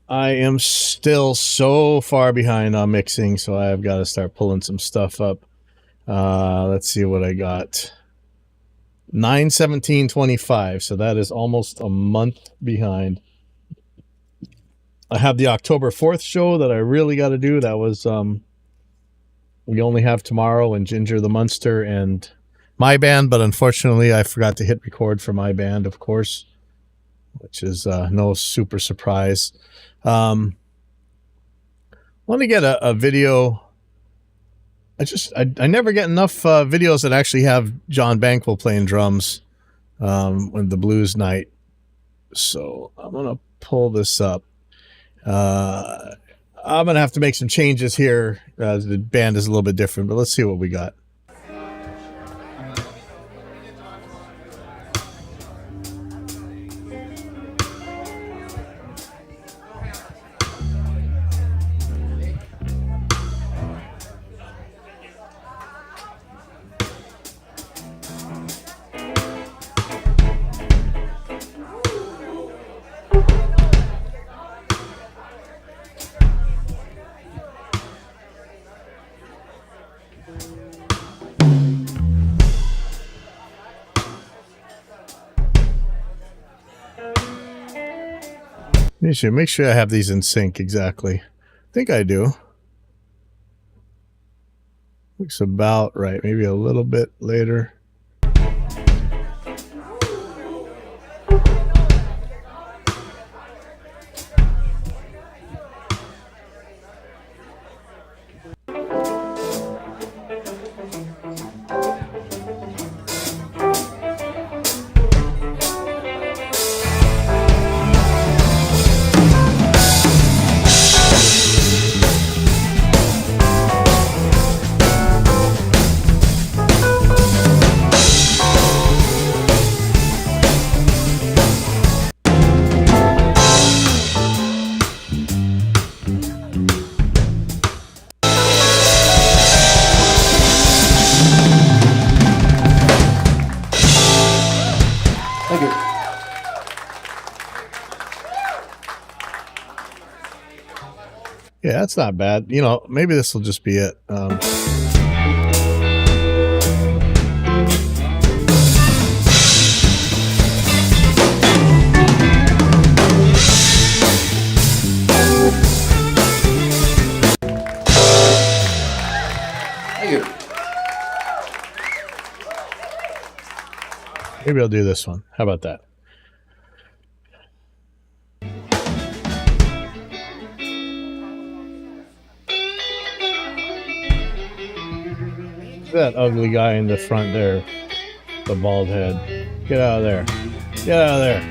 I am still so far behind on mixing, so I've got to start pulling some stuff up. Let's see what I got. 9/17/25, so that is almost a month behind. I have the October 4th show that I really got to do. That was we only have tomorrow and Ginger the Munster and my band, but unfortunately I forgot to hit record for my band, of course, which is no super surprise. Want to get a video. I never get enough videos that actually have John Bankwell playing drums when the blues night. So I'm gonna pull this up. I'm gonna have to make some changes here. The band is a little bit different, but let's see what we got. Make sure I have these in sync exactly. I think I do. Looks about right. Maybe a little bit later. Yeah, that's not bad. You know, maybe this will just be it. Thank you. Maybe I'll do this one. How about that? That ugly guy in the front there, the bald head. Get out of there. Get out of there.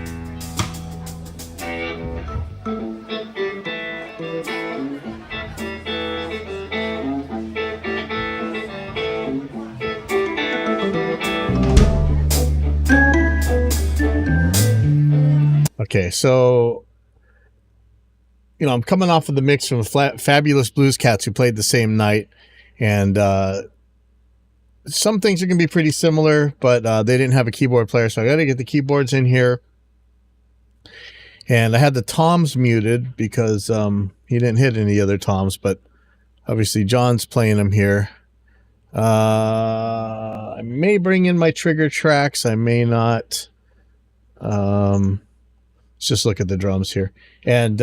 Okay, so, you know, I'm coming off of the mix from Fabulous Blues Cats who played the same night, and some things are going to be pretty similar, but they didn't have a keyboard player, so I got to get the keyboards in here. And I had the toms muted because he didn't hit any other toms, but obviously John's playing them here. I may bring in my trigger tracks. I may not. Let's just look at the drums here. And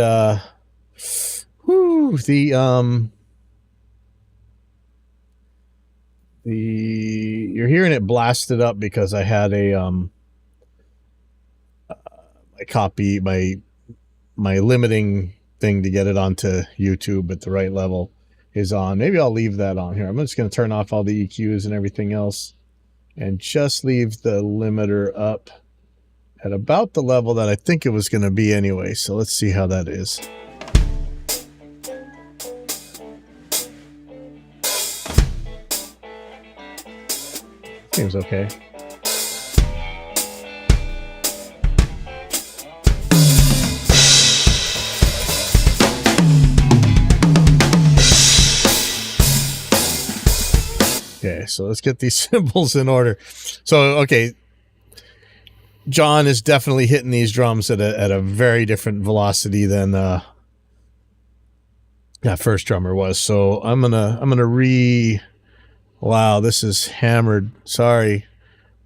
you're hearing it blasted up because I had a my limiting thing to get it onto YouTube at the right level is on. Maybe I'll leave that on here. I'm just going to turn off all the EQs and everything else and just leave the limiter up at about the level that I think it was going to be anyway. So let's see how that is. Seems okay. Okay, so let's get these cymbals in order. So, okay, John is definitely hitting these drums at a very different velocity than that first drummer was. So I'm gonna wow, this is hammered. Sorry.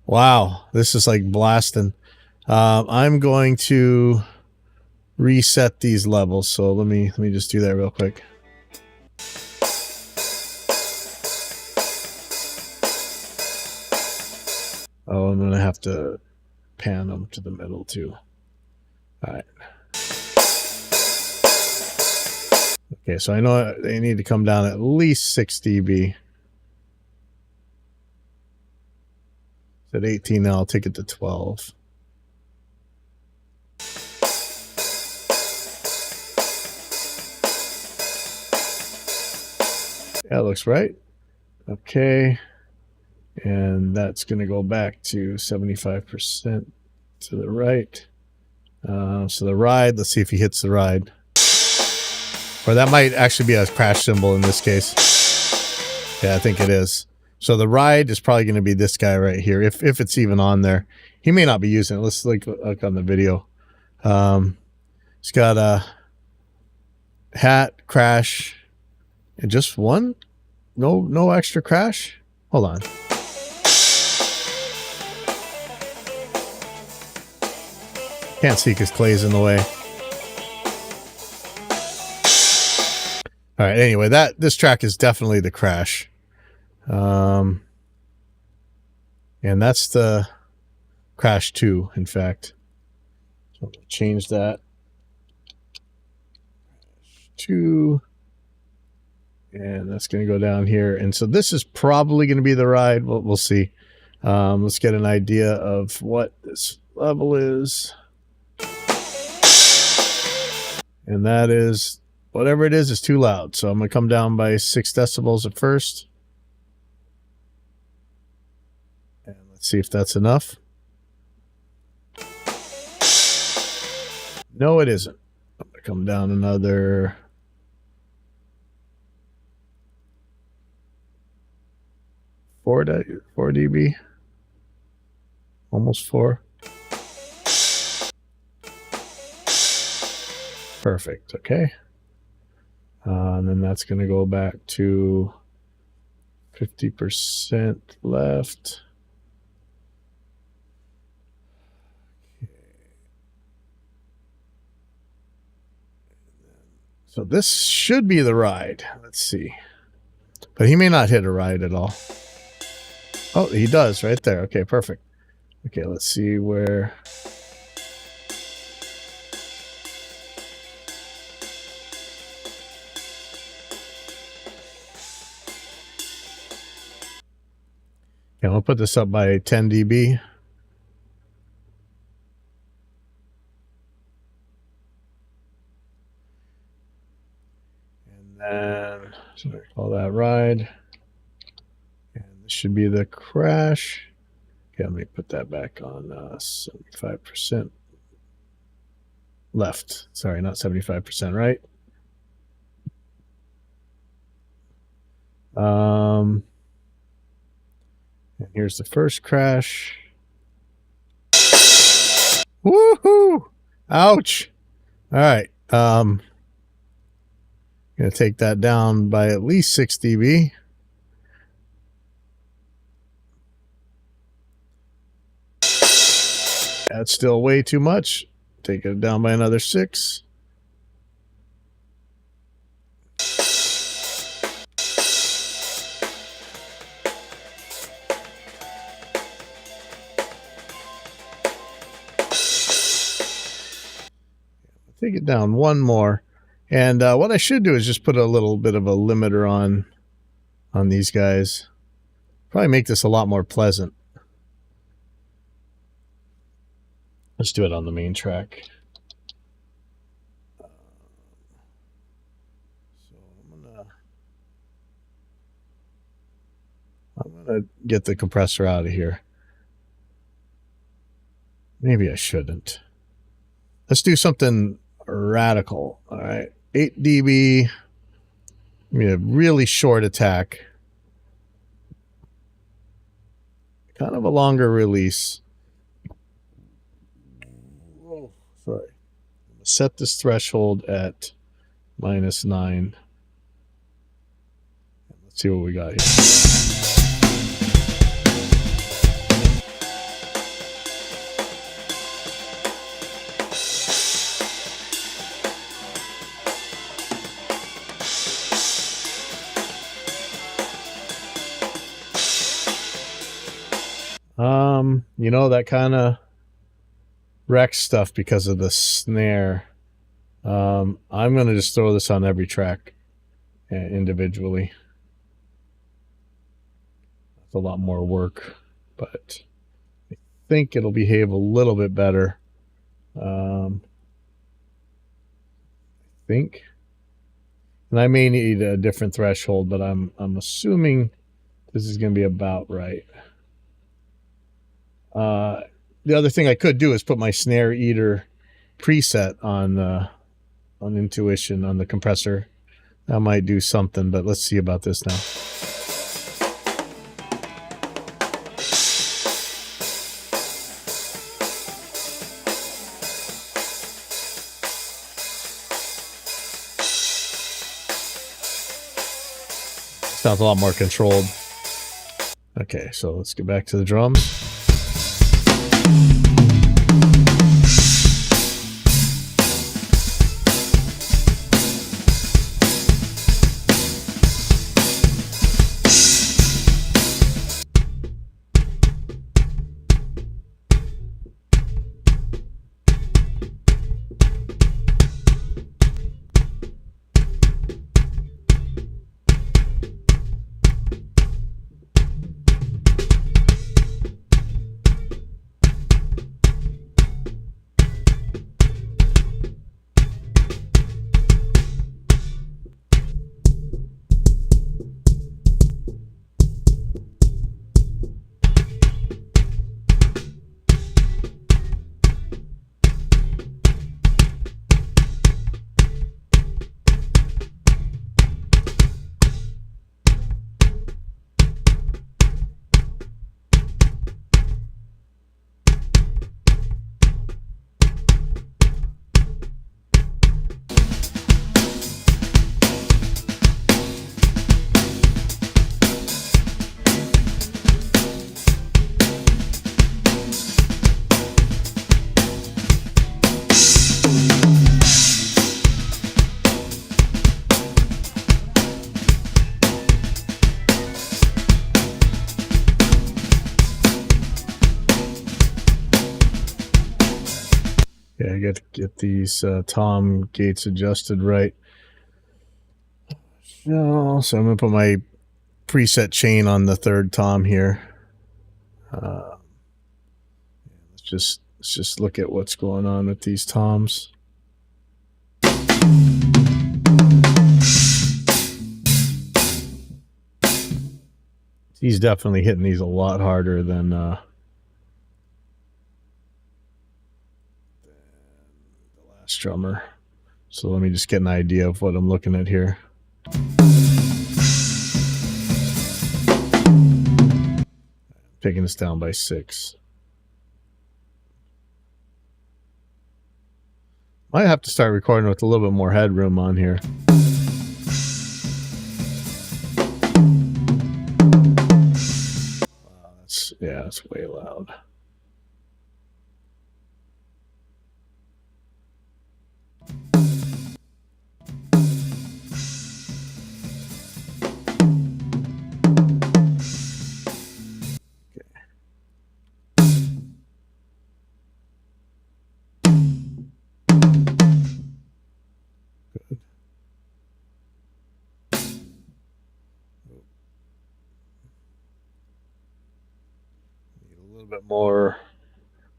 Wow, this is like blasting. I'm going to reset these levels. So let me just do that real quick. Oh, I'm gonna have to pan them to the middle too. All right. Okay, so I know they need to come down at least 6 dB. It's at 18 now. I'll take it to 12. That looks right. Okay. And that's going to go back to 75% to the right. So the ride, let's see if he hits the ride. Or that might actually be a crash symbol in this case. Yeah, I think it is. So the ride is probably going to be this guy right here, if it's even on there. He may not be using it. Let's look on the video. It's got a hat, crash, and just one. No extra crash. Hold on. Can't see because Clay's in the way. All right. Anyway, this track is definitely the crash, and that's the crash 2. In fact, so I'm gonna change that 2, and that's going to go down here. And so this is probably going to be the ride. We'll see. Let's get an idea of what this level is, and that is. Whatever it is too loud. So I'm going to come down by 6 decibels at first. And let's see if that's enough. No, it isn't. I'm going to come down another 4 dB. Almost 4. Perfect. Okay. And then that's going to go back to 50% left. So this should be the ride. Let's see. But he may not hit a ride at all. Oh, he does right there. Okay, perfect. Okay, let's see where... Yeah, we'll put this up by 10 dB. And then, so I call that ride. And this should be the crash. Okay, let me put that back on 75% left. Sorry, not 75% right. And here's the first crash. Woohoo! Ouch! All right. Gonna take that down by at least 6 dB. That's still way too much. Take it down by another 6. Take it down one more. And what I should do is just put a little bit of a limiter on these guys. Probably make this a lot more pleasant. Let's do it on the main track. So I'm gonna get the compressor out of here. Maybe I shouldn't. Let's do something radical. All right, 8 dB. I mean, a really short attack. Kind of a longer release. Oh, sorry. Set this threshold at -9. see what we got here. You know, that kind of wrecks stuff because of the snare. I'm going to just throw this on every track individually. It's a lot more work, but I think it'll behave a little bit better. I think. And I may need a different threshold, but I'm assuming this is going to be about right. The other thing I could do is put my snare eater preset on Intuition on the compressor. That might do something, but let's see about this now. Sounds a lot more controlled. Okay, so let's get back to the drums. Yeah, I got to get these tom gates adjusted right. So I'm going to put my preset chain on the third tom here. Let's just look at what's going on with these toms. He's definitely hitting these a lot harder than the last drummer. So let me just get an idea of what I'm looking at here. Taking this down by 6. Might have to start recording with a little bit more headroom on here. Wow, that's way loud. Bit more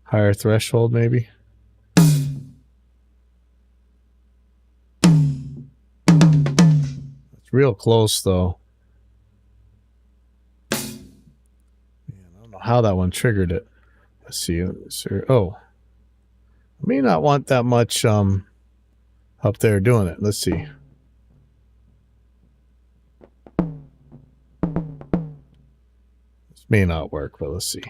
higher threshold maybe. It's real close though. Man, I don't know how that one triggered it. Let's see. Oh, I may not want that much up there doing it. Let's see. This may not work, but let's see.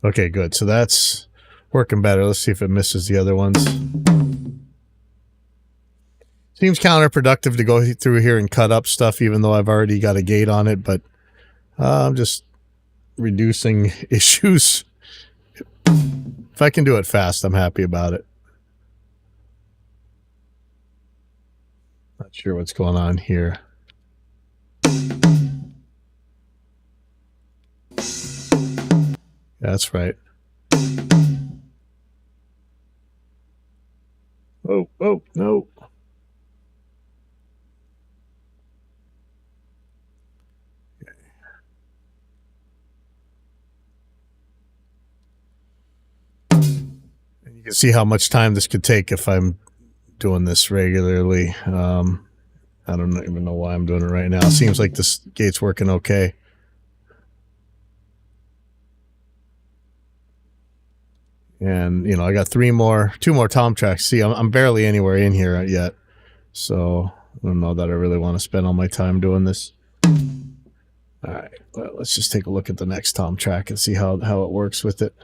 Okay, good. So that's working better. Let's see if it misses the other ones. Seems counterproductive to go through here and cut up stuff, even though I've already got a gate on it, but I'm just reducing issues. If I can do it fast, I'm happy about it. Not sure what's going on here. That's right. Oh, no. And you can see how much time this could take if I'm doing this regularly. I don't even know why I'm doing it right now. It seems like this gate's working okay. And, you know, I got two more tom tracks. See, I'm barely anywhere in here yet. So I don't know that I really want to spend all my time doing this. All right, well, let's just take a look at the next tom track and see how it works with it.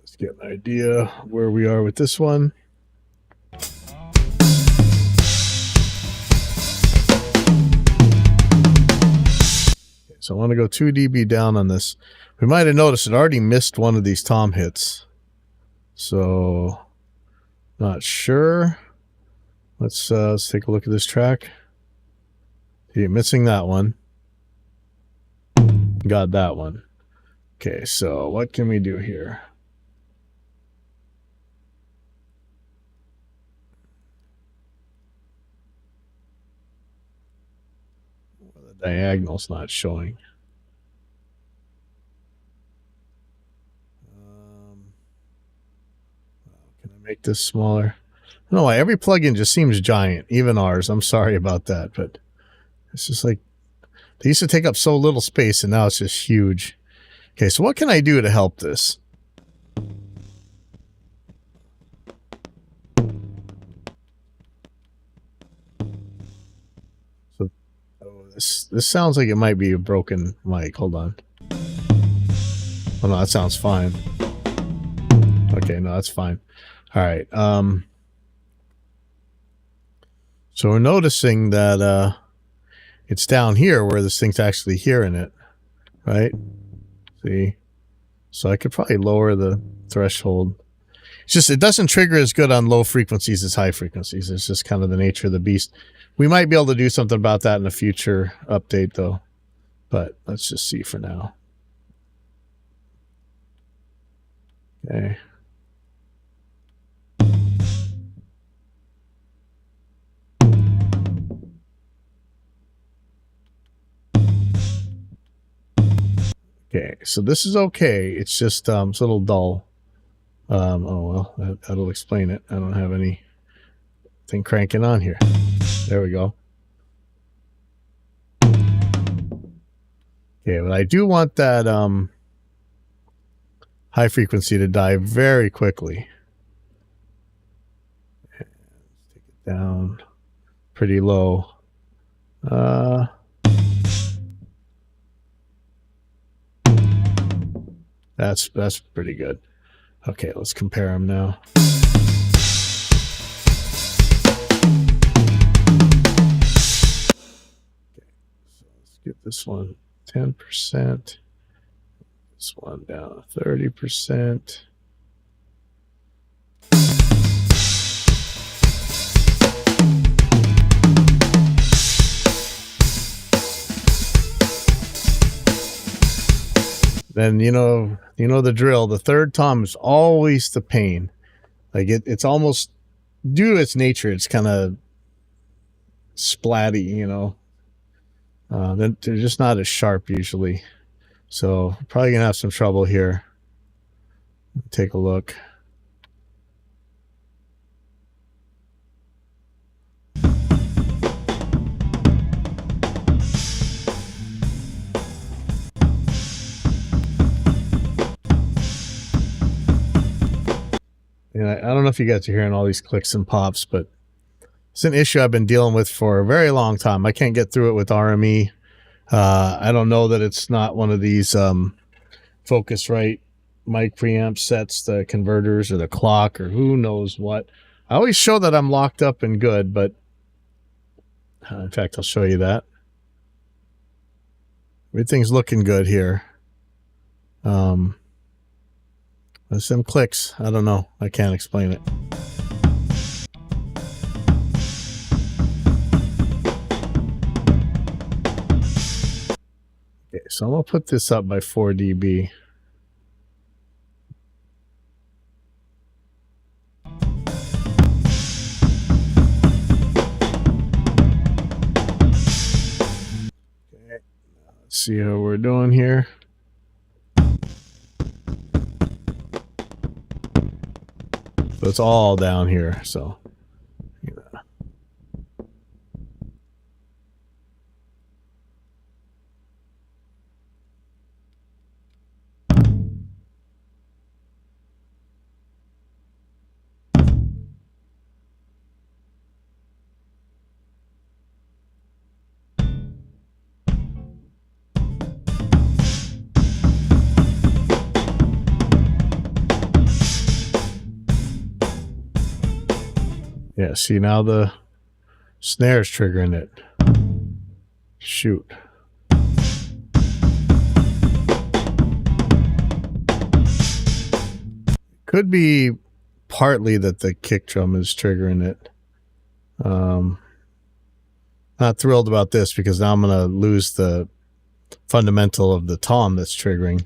Let's get an idea where we are with this one. So I want to go 2 dB down on this. We might have noticed it already missed one of these tom hits. So, not sure. Let's take a look at this track. See, missing that one. Got that one. Okay, so what can we do here? The diagonal's not showing. Can I make this smaller? I don't know why every plugin just seems giant, even ours. I'm sorry about that, but it's just like they used to take up so little space and now it's just huge. Okay, so what can I do to help this? So this sounds like it might be a broken mic. Hold on. Oh no, that sounds fine. Okay, no, that's fine. All right. So we're noticing that it's down here where this thing's actually hearing it, right? See? So I could probably lower the threshold. It's just, it doesn't trigger as good on low frequencies as high frequencies. It's just kind of the nature of the beast. We might be able to do something about that in a future update, though. But let's just see for now. Okay. Okay, so this is okay. It's just it's a little dull. Oh well, that'll explain it. I don't have anything cranking on here. There we go. Okay, but I do want that high frequency to die very quickly. Let's take it down pretty low. That's pretty good. Okay, let's compare them now. Okay, so let's get this one 10%. This one down 30%. Then you know the drill. The third tom is always the pain. Like it's almost, due to its nature, it's kind of splatty, you know. They're just not as sharp usually. So probably gonna have some trouble here. Take a look. I don't know if you guys are hearing all these clicks and pops, but it's an issue I've been dealing with for a very long time. I can't get through it with RME. I don't know that it's not one of these Focusrite mic preamp sets, the converters or the clock or who knows what. I always show that I'm locked up and good, but in fact, I'll show you that. Everything's looking good here. There's some clicks. I don't know. I can't explain it. Okay, so I'm going to put this up by 4 dB. Okay, let's see how we're doing here. So it's all down here, so yeah, see, now the snare's triggering it. Shoot. Could be partly that the kick drum is triggering it. Not thrilled about this because now I'm going to lose the fundamental of the tom that's triggering.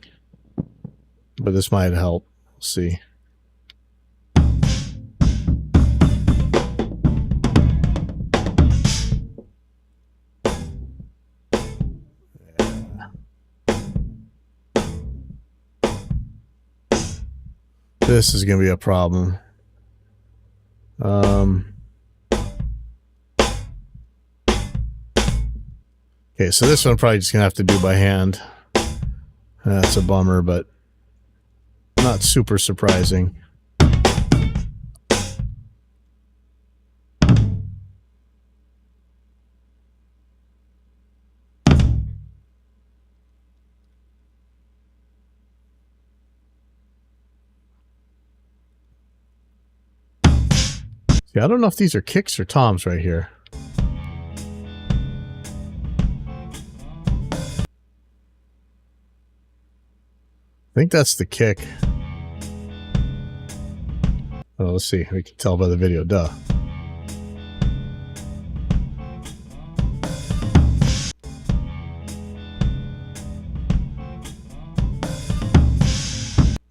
But this might help. We'll see. This is going to be a problem. Okay, so this one I'm probably just going to have to do by hand. That's a bummer, but not super surprising. See, I don't know if these are kicks or toms right here. I think that's the kick. Oh, let's see. We can tell by the video. Duh.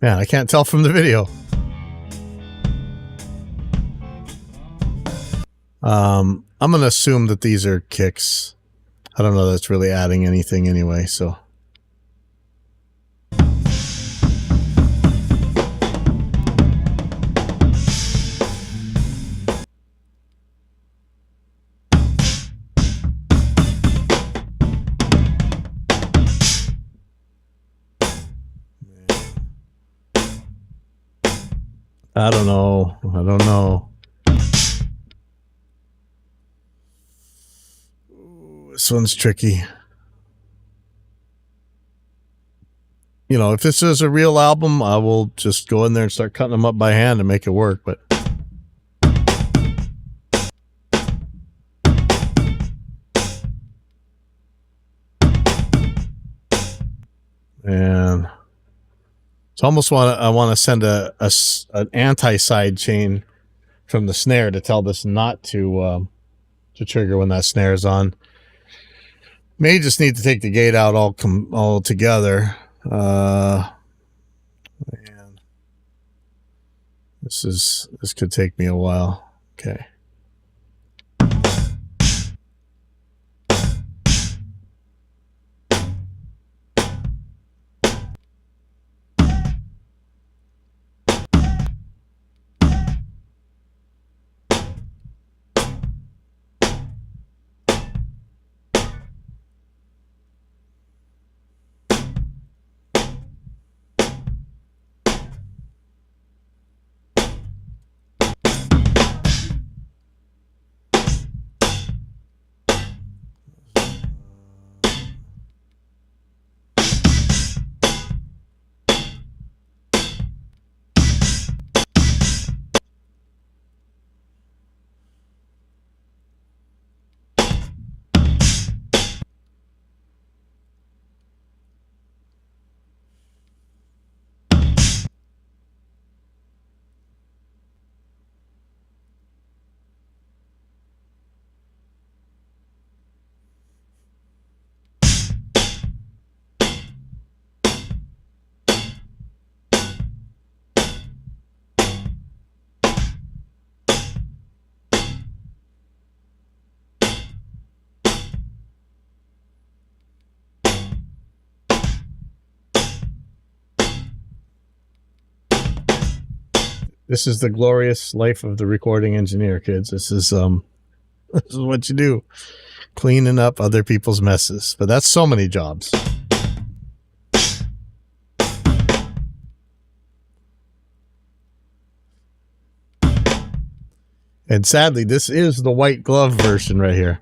Man, I can't tell from the video. I'm going to assume that these are kicks. I don't know that's really adding anything anyway, so. I don't know. I don't know. Ooh, this one's tricky. You know, if this is a real album, I will just go in there and start cutting them up by hand and make it work, but and it's almost I want to send an anti-side chain from the snare to tell this not to trigger when that snare is on. May just need to take the gate out all together. Man, this could take me a while. Okay. This is the glorious life of the recording engineer, kids. This is what you do. Cleaning up other people's messes. But that's so many jobs. And sadly, this is the white glove version right here.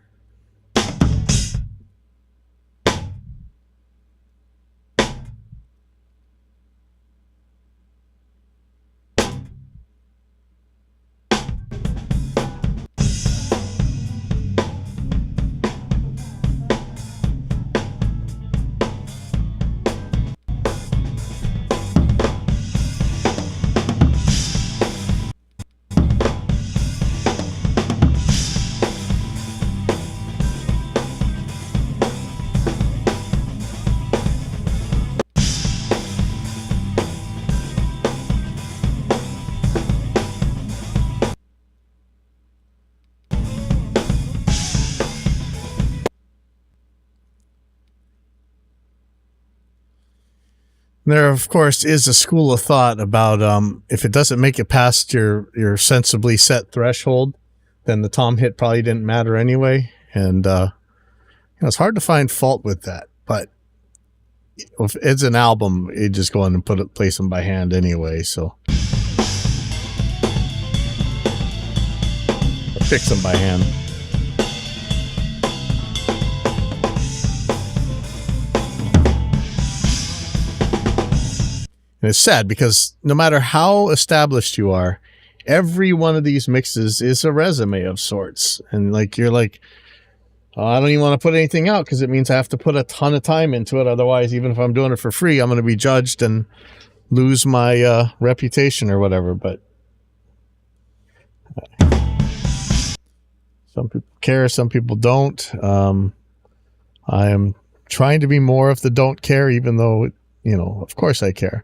There, of course, is a school of thought about if it doesn't make it past your sensibly set threshold, then the tom hit probably didn't matter anyway. And it's hard to find fault with that. But if it's an album, you just go in and place them by hand anyway. So or fix them by hand. And it's sad because no matter how established you are, every one of these mixes is a resume of sorts. And like, you're like, oh, I don't even want to put anything out because it means I have to put a ton of time into it. Otherwise, even if I'm doing it for free, I'm going to be judged and lose my reputation or whatever. But some people care, some people don't. I am trying to be more of the don't care, even though, of course I care.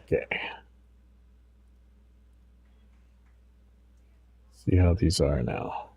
Okay. See how these are now.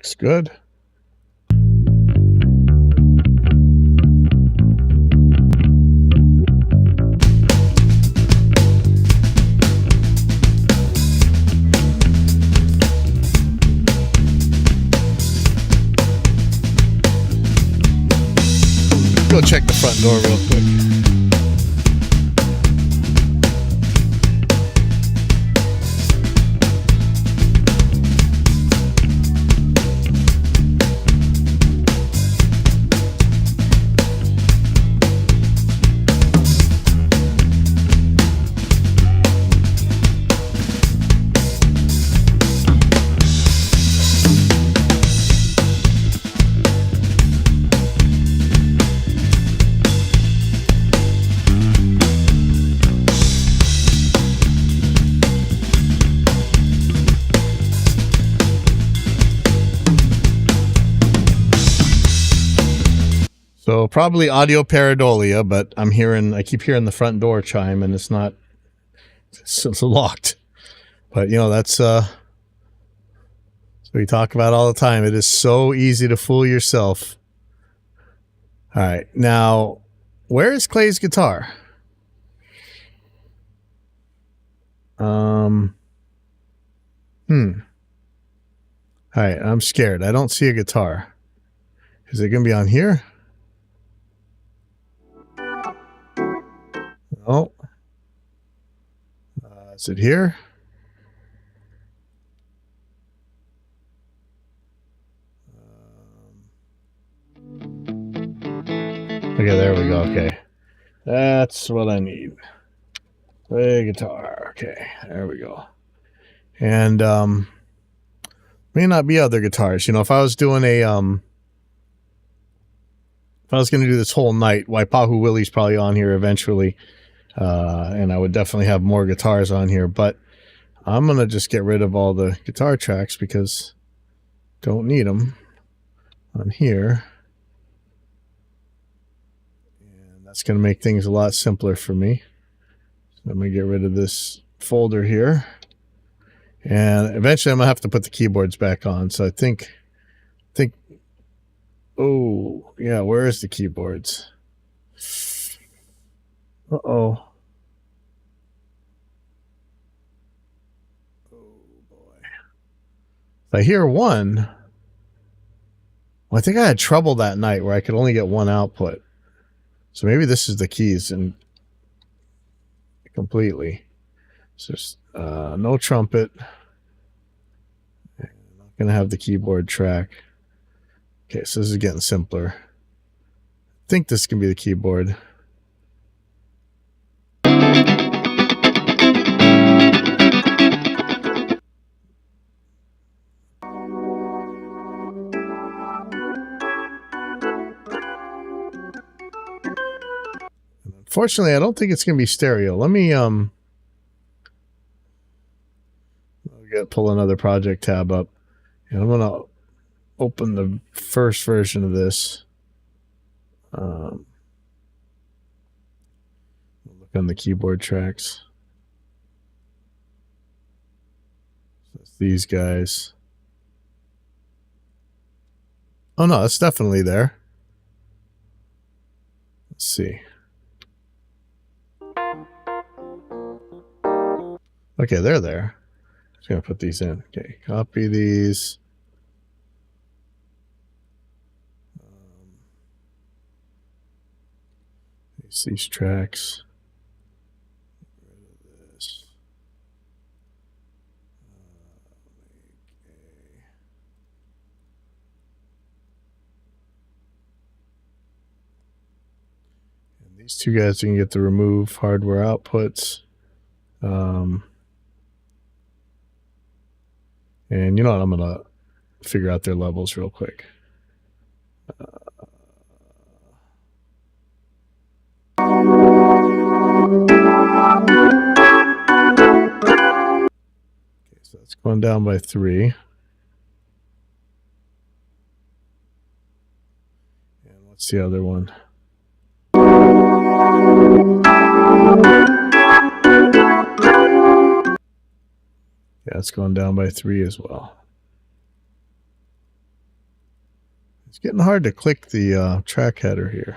looks good. Go check the front door real quick. So probably audio pareidolia, but I keep hearing the front door chime, and it's locked. But that's what we talk about all the time. It is so easy to fool yourself. All right, now where is Clay's guitar? All right, I'm scared. I don't see a guitar. Is it gonna be on here? Oh, is it here? Okay, there we go. Okay, that's what I need. Play guitar. Okay, there we go. And may not be other guitars. If I was doing if I was going to do this whole night, Waipahu Willie's probably on here eventually. And I would definitely have more guitars on here, but I'm going to just get rid of all the guitar tracks because don't need them on here. And that's going to make things a lot simpler for me. So I'm going to get rid of this folder here. And eventually I'm going to have to put the keyboards back on. So I think, oh, yeah, where is the keyboards? Uh-oh. I hear one. Well, I think I had trouble that night where I could only get one output. So maybe this is the keys and completely. It's just no trumpet. I'm not going to have the keyboard track. Okay, so this is getting simpler. I think this can be the keyboard. Unfortunately, I don't think it's going to be stereo. Let me pull another project tab up, and I'm going to open the first version of this. Look on the keyboard tracks. So it's these guys. Oh no, that's definitely there. Let's see. Okay, they're there. Just gonna put these in. Okay, copy these. These tracks. This. And these two guys, you can get the remove hardware outputs. And you know what? I'm going to figure out their levels real quick. Okay, so that's going down by 3. And what's the other one? Yeah, it's going down by 3 as well. It's getting hard to click the track header here.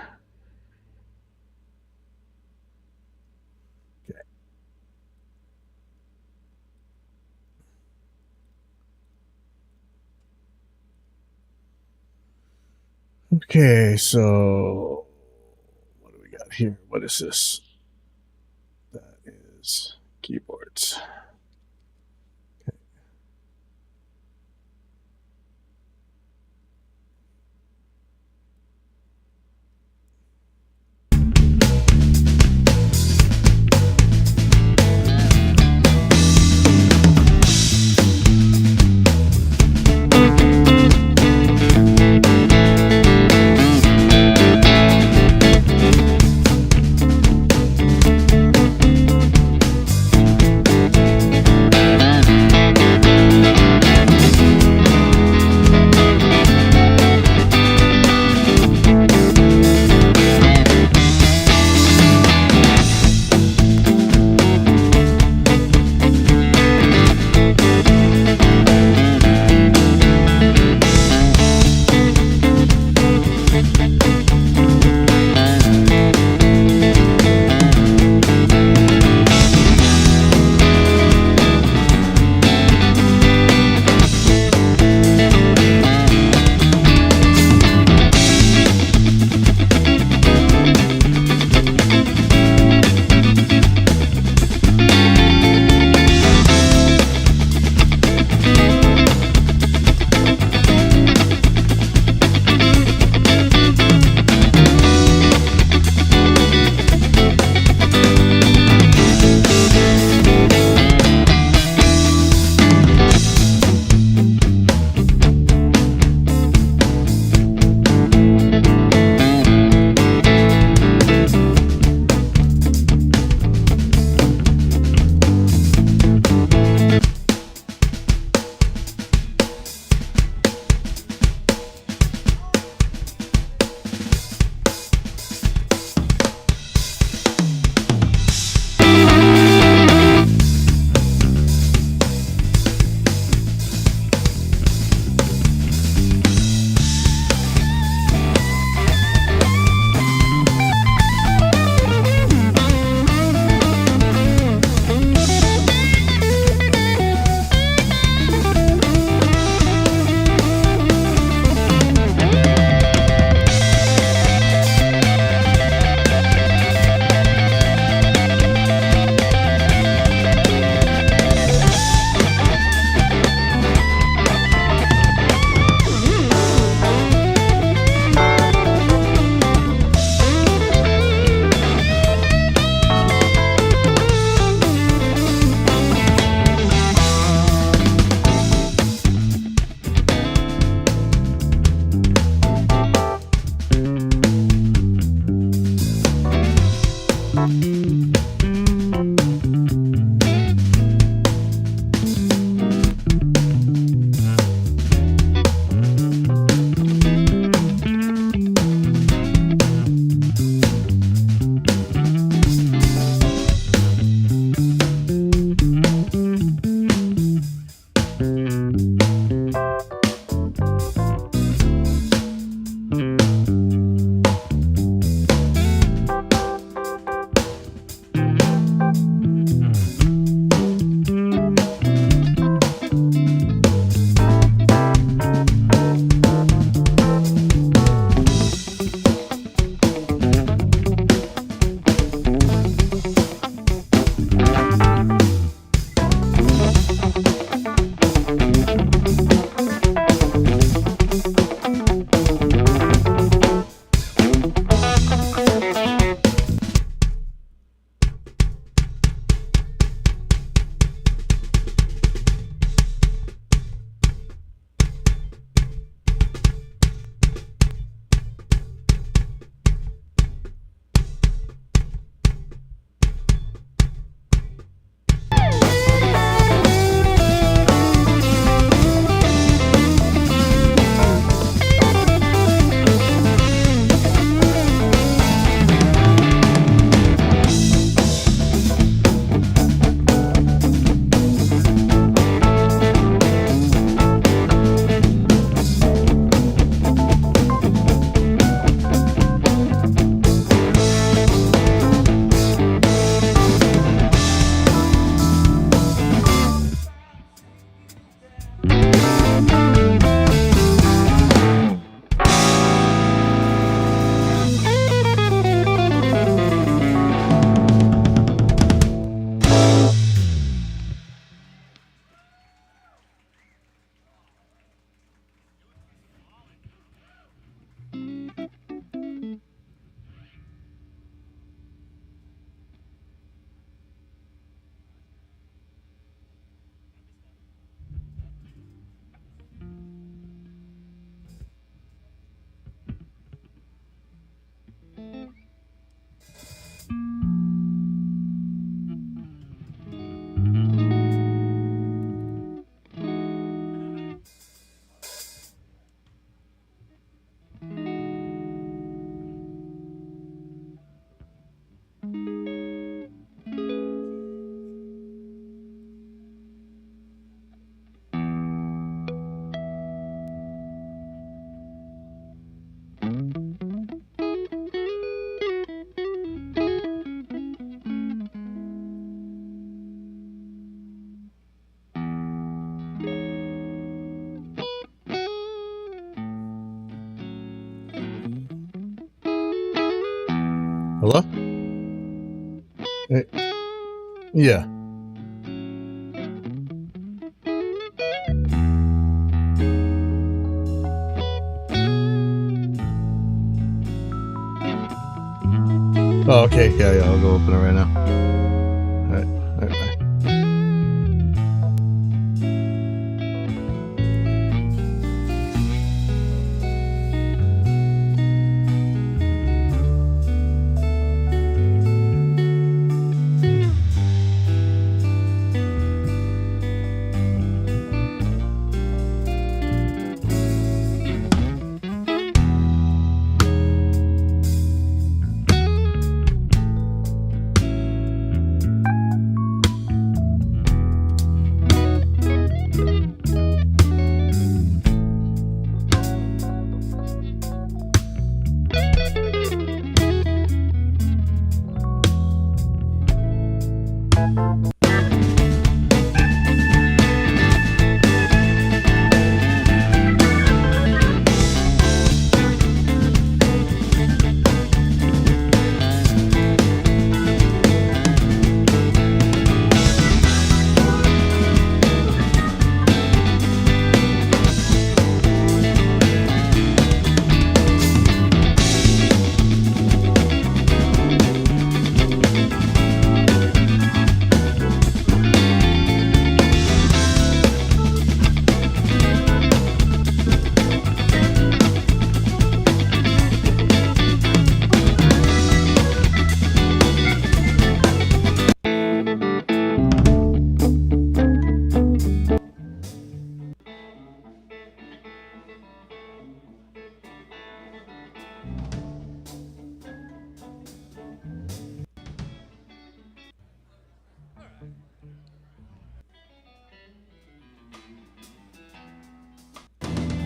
Okay, so what do we got here? What is this? That is keyboards. Hello? Hey. Yeah. Oh, okay. Yeah, I'll go open it right now. All right, bye.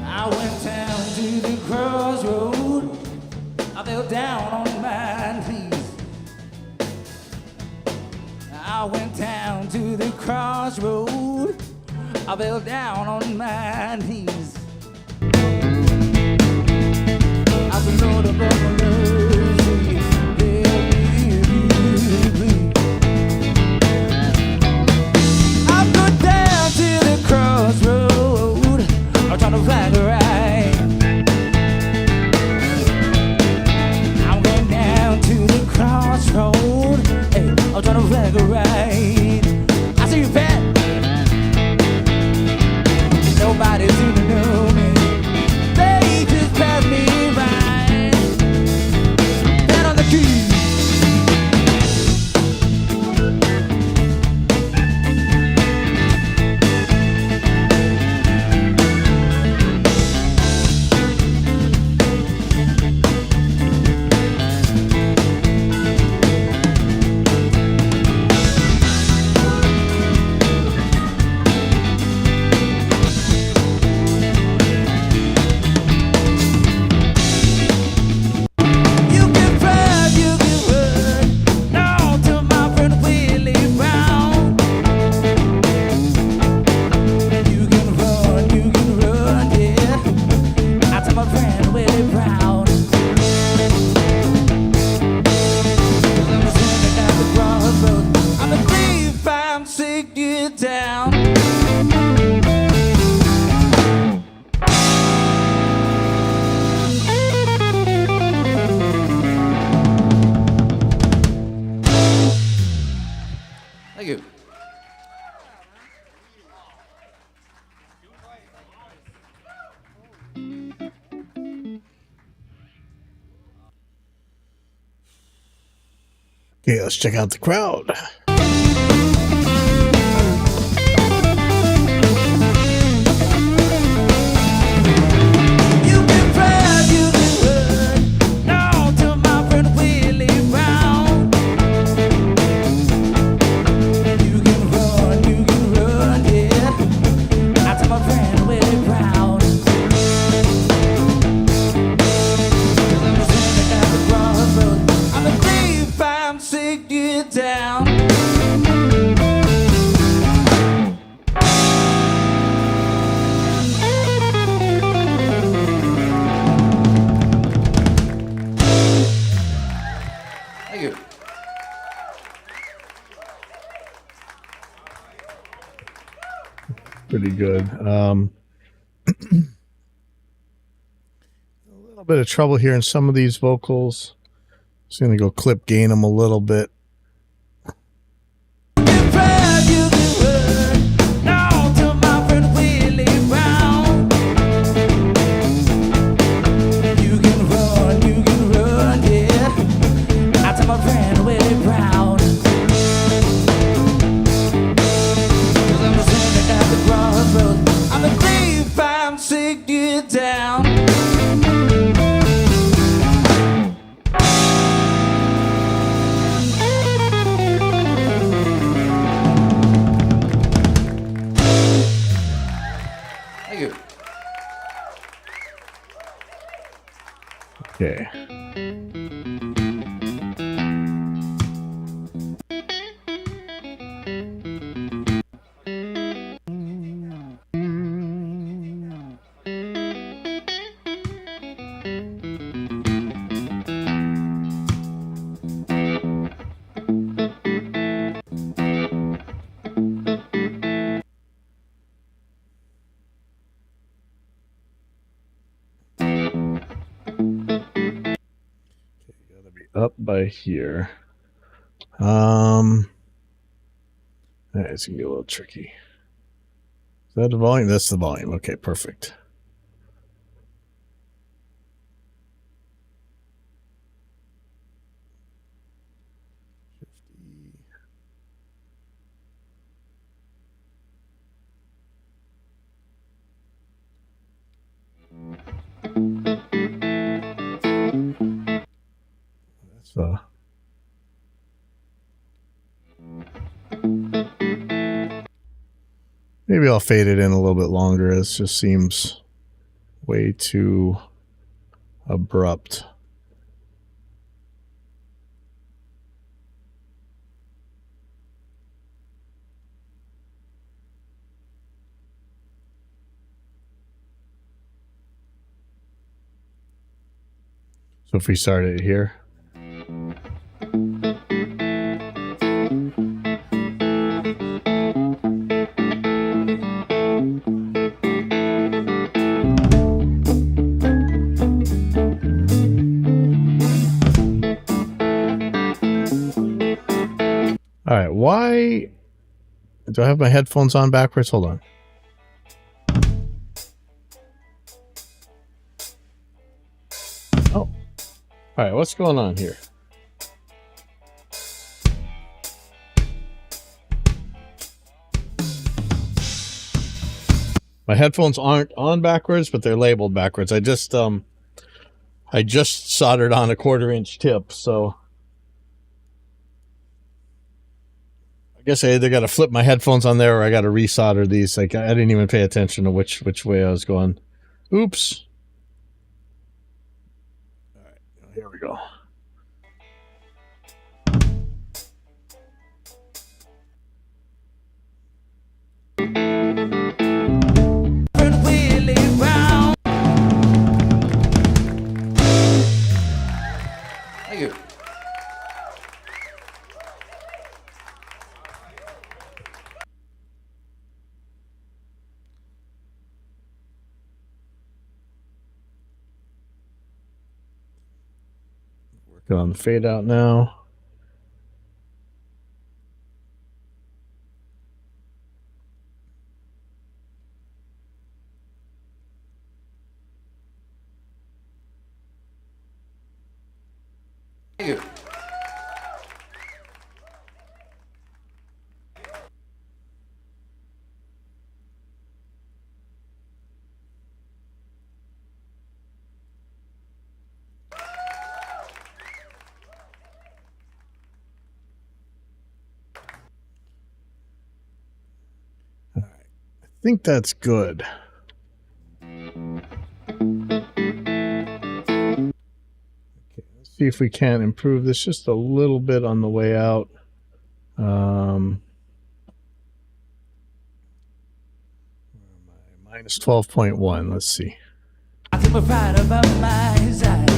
I went down to the crossroad. I fell down on my knees. I went down to the crossroad. I fell down on my knees. I said, Lord above mercy, help me, please. I went down to the crossroad. I'm trying to find the right. I'm going down to the crossroad. Hey, I'm trying to find the right. I see you, Pat. Nobody seems to know me. They just pass me by. Pat on the key. Thank you. Okay, let's check out the crowd. Down. good. A little bit of trouble here in some of these vocals. Just going to go clip gain them a little bit. Okay. Up by here. It's gonna get a little tricky. Is that the volume? That's the volume. Okay, perfect. Maybe I'll fade it in a little bit longer. It just seems way too abrupt. So if we start it here. All right, why do I have my headphones on backwards? Hold on. Oh, all right, what's going on here? My headphones aren't on backwards, but they're labeled backwards. I just soldered on a 1/4-inch tip, so I guess I either got to flip my headphones on there or I got to resolder these. Like I didn't even pay attention to which way I was going. Oops. All right, here we go. Thank you. Working on the fade out now. Thank you. I think that's good. See if we can improve this just a little bit on the way out. Minus 12.1. Let's see. I keep a pride about my side.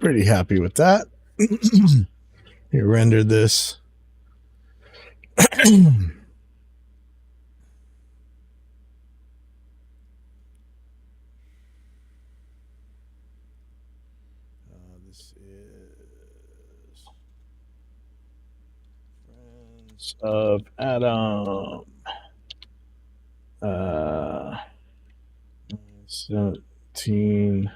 pretty happy with that. He rendered this. This is Friends of Adam. 17.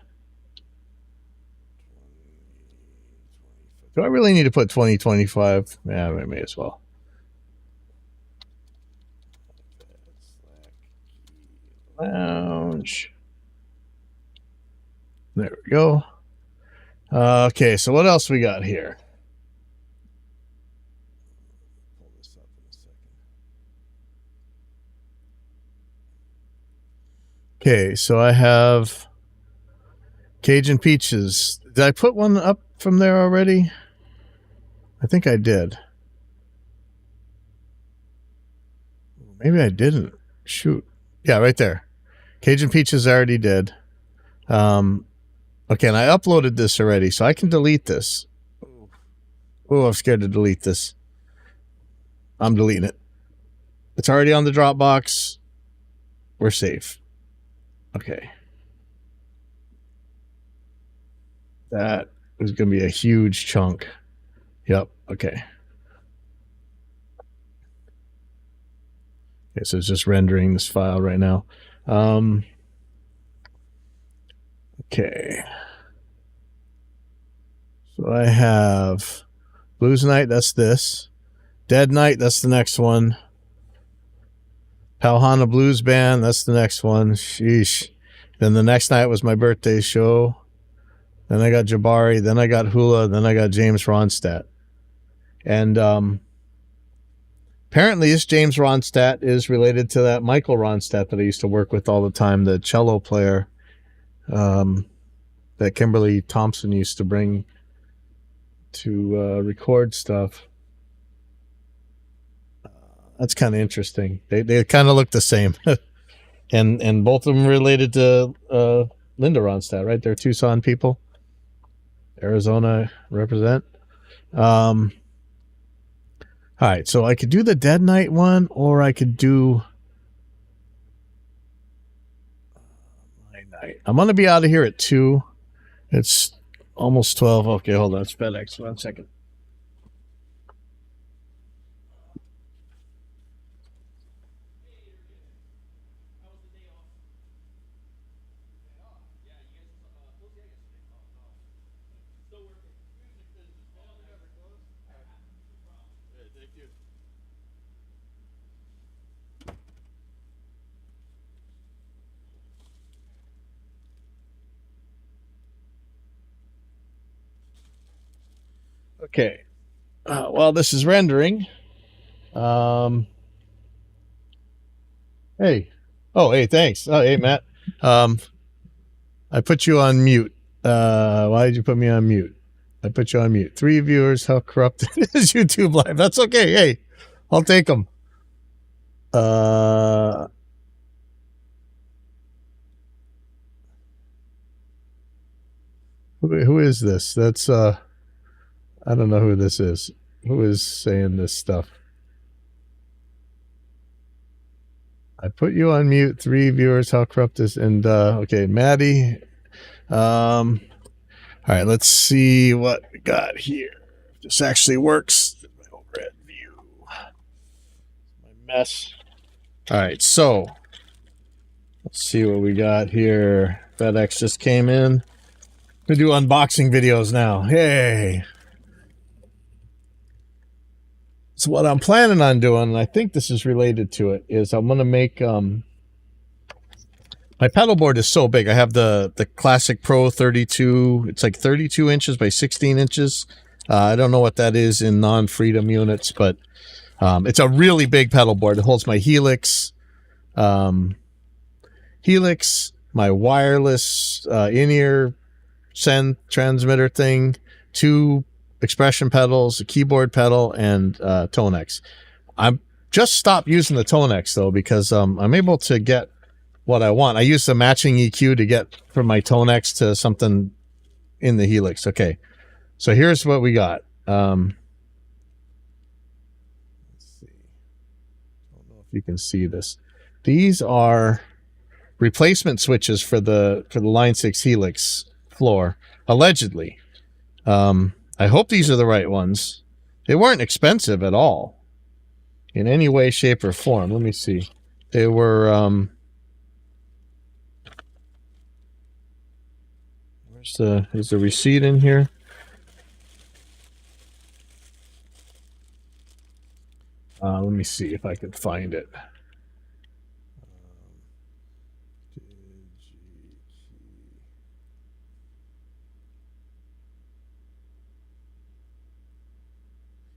Do I really need to put 2025? Yeah, I may as well. Lounge. There we go. Okay, so what else we got here? Pull this up in a second. Okay, so I have Cajun Peaches. Did I put one up from there already? I think I did. Maybe I didn't. Shoot. Yeah, right there. Cajun Peaches I already did. Okay, and I uploaded this already, so I can delete this. Oh, I'm scared to delete this. I'm deleting it. It's already on the Dropbox. We're safe. Okay. That is going to be a huge chunk. Yep. Okay. Okay, so it's just rendering this file right now. Okay. So I have Blues Night, that's this. Dead Night, that's the next one. Palhana Blues Band, that's the next one. Sheesh. Then the next night was my birthday show. Then I got Jabari. Then I got Hula. Then I got James Ronstadt. And apparently this James Ronstadt is related to that Michael Ronstadt that I used to work with all the time, the cello player that Kimberly Thompson used to bring to record stuff. That's kind of interesting. They kind of look the same. and both of them related to Linda Ronstadt, right? They're Tucson people. Arizona represent. All right, so I could do the Dead Night one, or I could do My Night. I'm going to be out of here at 2. It's almost 12. Okay, hold on. It's FedEx. 1 second. Okay. While this is rendering, hey. Oh, hey, thanks. Oh, hey, Matt. I put you on mute. Why did you put me on mute? I put you on mute. 3 viewers. How corrupt is YouTube Live? That's okay. Hey, I'll take them. Who is this? That's I don't know who this is. Who is saying this stuff? I put you on mute. 3 viewers. How corrupt is? And okay, Maddie. All right, let's see what we got here. If this actually works. My overhead view. My mess. All right, so let's see what we got here. FedEx just came in. We do unboxing videos now. Hey. So what I'm planning on doing, and I think this is related to it, is I'm going to make my pedal board is so big. I have the Classic Pro 32. It's like 32 inches by 16 inches. I don't know what that is in non-Freedom units, but it's a really big pedal board. It holds my Helix, my wireless in-ear send transmitter thing, 2 expression pedals, a keyboard pedal, and Tonex. I'm just stopped using the Tonex though because I'm able to get what I want. I use the matching EQ to get from my Tonex to something in the Helix. Okay, so here's what we got. Let's see. I don't know if you can see this. These are replacement switches for the Line 6 Helix floor, allegedly. I hope these are the right ones. They weren't expensive at all in any way, shape, or form. Let me see. They were is the receipt in here? Let me see if I can find it.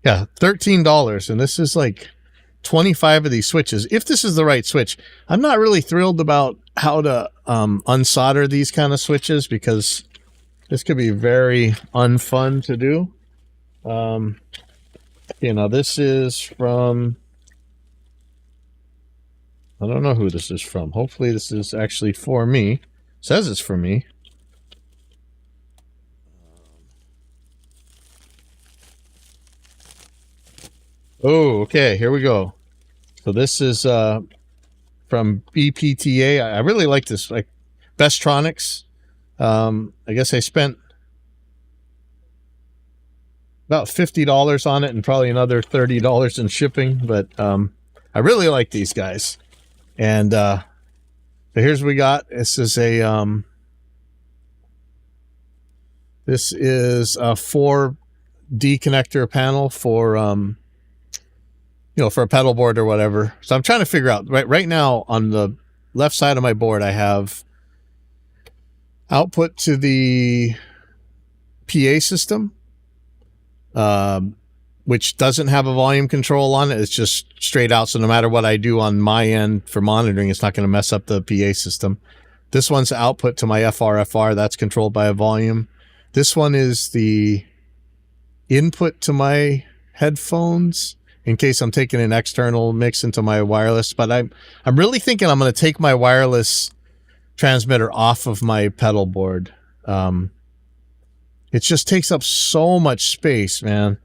Yeah, $13, and this is like 25 of these switches. If this is the right switch, I'm not really thrilled about how to unsolder these kind of switches, because this could be very unfun to do. You know, this is from, I don't know who this is from. Hopefully this is actually for me. It says it's for me. Oh, okay, here we go. So this is from BPTA. I really like this, like Bestronix. I guess I spent about $50 on it and probably another $30 in shipping, but I really like these guys. And so here's what we got. This is a 4D connector panel for you know, for a pedal board or whatever. So I'm trying to figure out right now on the left side of my board, I have output to the PA system, which doesn't have a volume control on it. It's just straight out. So no matter what I do on my end for monitoring, it's not going to mess up the PA system. This one's output to my FRFR. That's controlled by a volume. This one is the input to my headphones, in case I'm taking an external mix into my wireless. But I'm really thinking I'm going to take my wireless transmitter off of my pedal board. It just takes up so much space, man.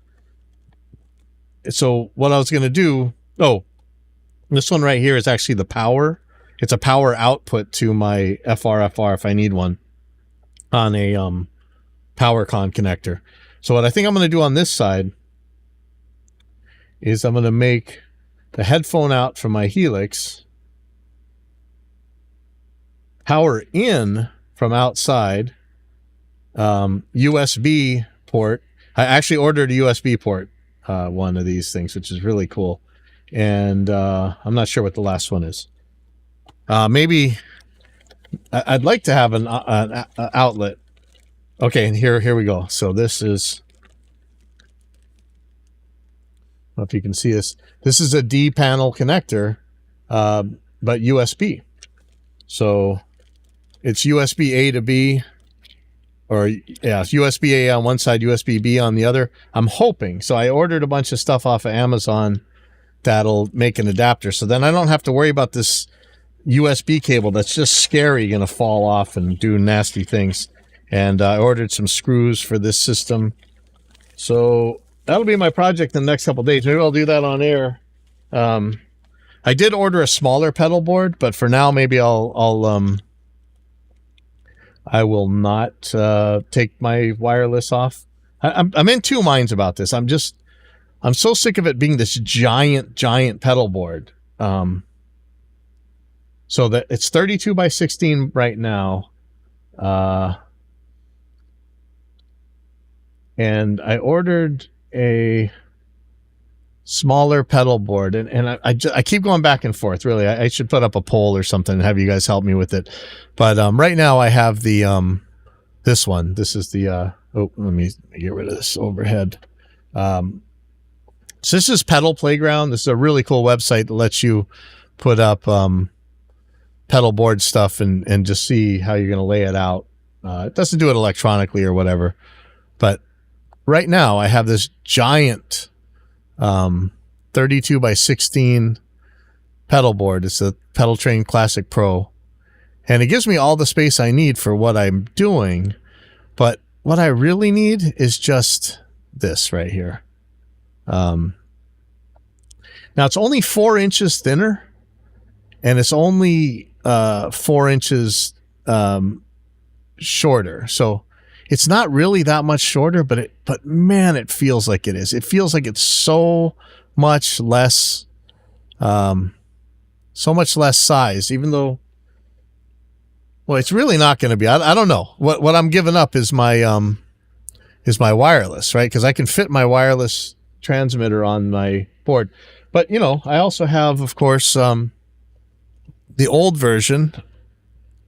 So what I was going to do, this one right here is actually the power. It's a power output to my FRFR if I need one on a PowerCon connector. So what I think I'm going to do on this side is I'm going to make the headphone out from my Helix, power in from outside, USB port. I actually ordered a USB port, one of these things, which is really cool. And I'm not sure what the last one is. Maybe I'd like to have an outlet. Okay, and here we go. So this is, I don't know if you can see this. This is a D panel connector, but USB. So it's USB A to B, or yeah, it's USB A on one side, USB B on the other. I'm hoping. So I ordered a bunch of stuff off of Amazon that'll make an adapter. So then I don't have to worry about this USB cable that's just scary, going to fall off and do nasty things. And I ordered some screws for this system. So that'll be my project in the next couple of days. Maybe I'll do that on air. I did order a smaller pedal board, but for now, maybe I will not take my wireless off. I'm in two minds about this. I'm so sick of it being this giant pedal board. So that it's 32 by 16 right now. And I ordered a smaller pedal board, and I keep going back and forth. Really, I should put up a poll or something and have you guys help me with it. But right now I have the this one. This is the let me get rid of this overhead. So this is Pedal Playground. This is a really cool website that lets you put up pedal board stuff and just see how you're going to lay it out. It doesn't do it electronically or whatever, but right now I have this giant 32 by 16 pedal board. It's a Pedal Train Classic Pro, and it gives me all the space I need for what I'm doing. But what I really need is just this right here. Now it's only 4 inches thinner, and it's only 4 inches shorter. So it's not really that much shorter, but man, it feels like it is. It feels like it's so much less, size, even though, well, it's really not going to be. I don't know. What I'm giving up is my wireless, right? Because I can fit my wireless transmitter on my board. But, I also have, of course, the old version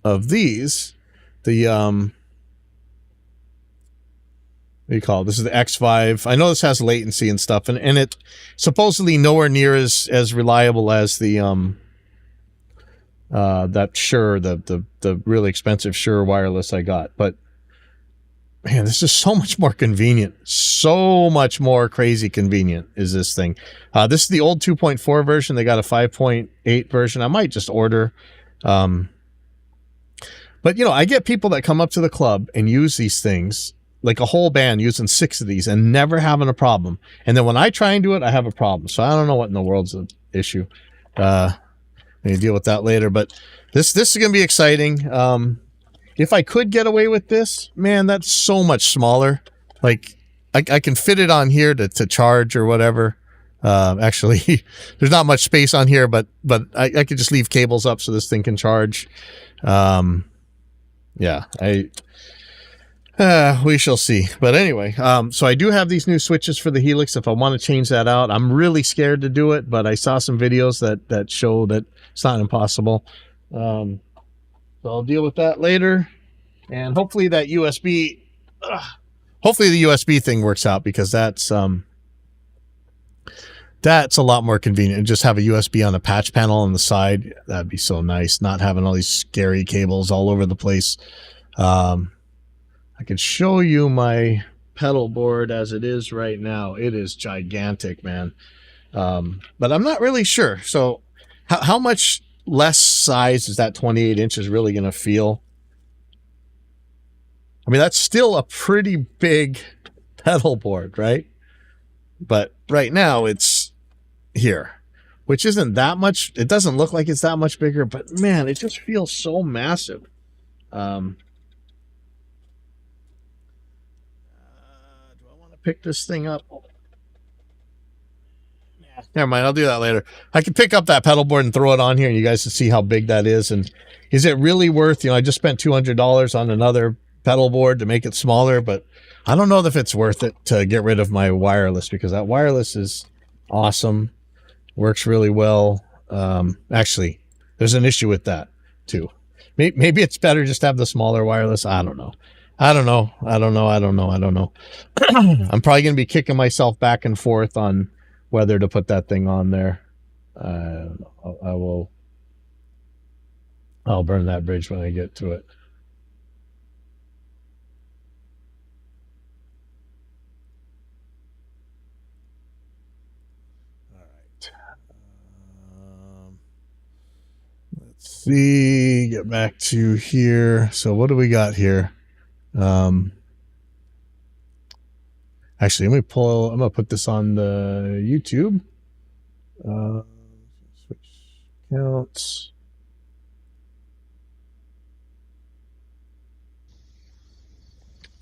of these, the what do you call it? This is the X5. I know this has latency and stuff, and it supposedly nowhere near as reliable as the that Shure, the really expensive Shure wireless I got. But man, this is so much more convenient. So much more crazy convenient is this thing. This is the old 2.4 version. They got a 5.8 version. I might just order. But I get people that come up to the club and use these things, like a whole band using 6 of these and never having a problem. And then when I try and do it, I have a problem. So I don't know what in the world's the issue. Maybe deal with that later. But this is going to be exciting. If I could get away with this, man, that's so much smaller. Like I can fit it on here to charge or whatever. Actually, there's not much space on here, but I could just leave cables up so this thing can charge. Yeah, we shall see. But anyway, so I do have these new switches for the Helix. If I want to change that out, I'm really scared to do it, but I saw some videos that show that it's not impossible. So I'll deal with that later, and hopefully that USB, hopefully the USB thing works out, because that's a lot more convenient. Just have a USB on a patch panel on the side. That'd be so nice, not having all these scary cables all over the place. I could show you my pedal board as it is right now. It is gigantic, man. But I'm not really sure. So how much less size is that 28 inches really going to feel? I mean, that's still a pretty big pedal board, right? But right now it's here, which isn't that much. It doesn't look like it's that much bigger, but man, it just feels so massive. Do I want to pick this thing up? Never mind, I'll do that later. I can pick up that pedal board and throw it on here, and you guys can see how big that is. And is it really worth, I just spent $200 on another pedal board to make it smaller, but I don't know if it's worth it to get rid of my wireless, because that wireless is awesome. Works really well. Actually, there's an issue with that too. Maybe it's better just to have the smaller wireless. I don't know. I'm probably going to be kicking myself back and forth on whether to put that thing on there. I'll burn that bridge when I get to it. All right. Let's see, get back to here. So what do we got here? Actually, I'm going to put this on the YouTube. Switch counts.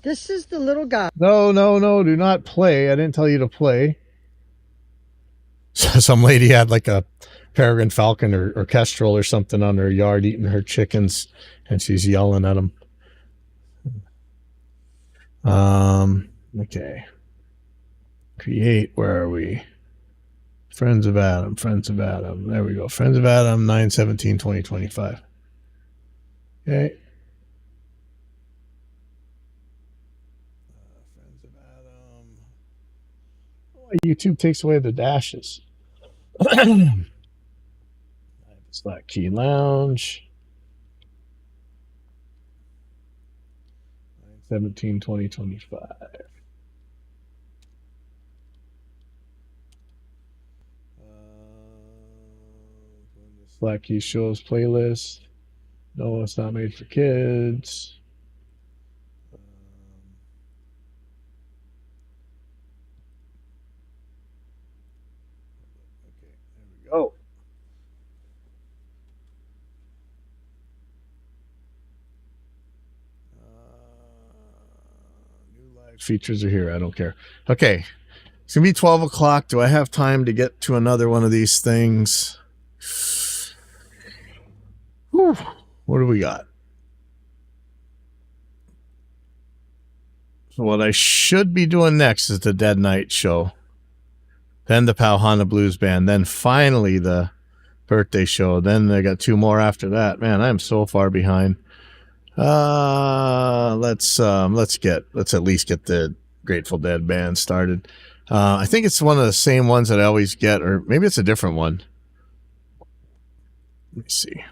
This is the little guy. No, do not play. I didn't tell you to play. So some lady had like a peregrine falcon or kestrel or something on her yard eating her chickens, and she's yelling at them. Okay. Create, where are we? Friends of Adam. There we go. Friends of Adam, 9/17/2025. Okay. Friends of Adam. Oh, YouTube takes away the dashes. Slack Key Lounge. 9/17/2025. Slack Key Shows playlist. No, it's not made for kids. Features are here. I don't care. Okay. It's going to be 12 o'clock. Do I have time to get to another one of these things? Whew. What do we got? So what I should be doing next is the Dead Night show. Then the Pauhana Blues Band. Then finally the birthday show. Then I got 2 more after that. Man, I'm so far behind. Let's at least get the Grateful Dead band started. I think it's one of the same ones that I always get, or maybe it's a different one. Let me see.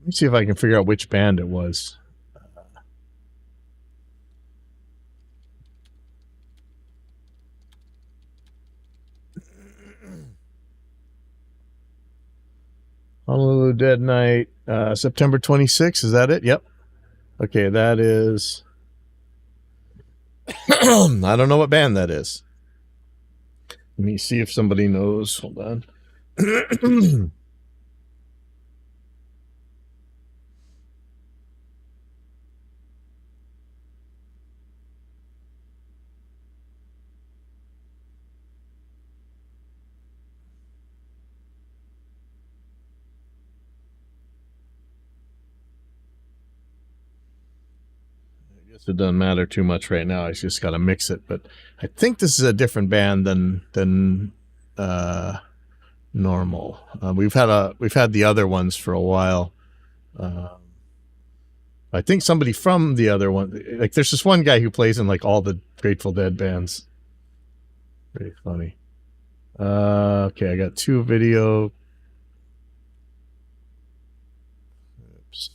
Let me see if I can figure out which band it was. Honolulu Dead Night, September 26th. Is that it? Yep. Okay, that is... I don't know what band that is. Let me see if somebody knows. Hold on. It doesn't matter too much right now. I just got to mix it. But I think this is a different band than normal. We've had the other ones for a while. I think somebody from the other one, like there's this one guy who plays in like all the Grateful Dead bands. Very funny. Okay, I got 2 video. Oops.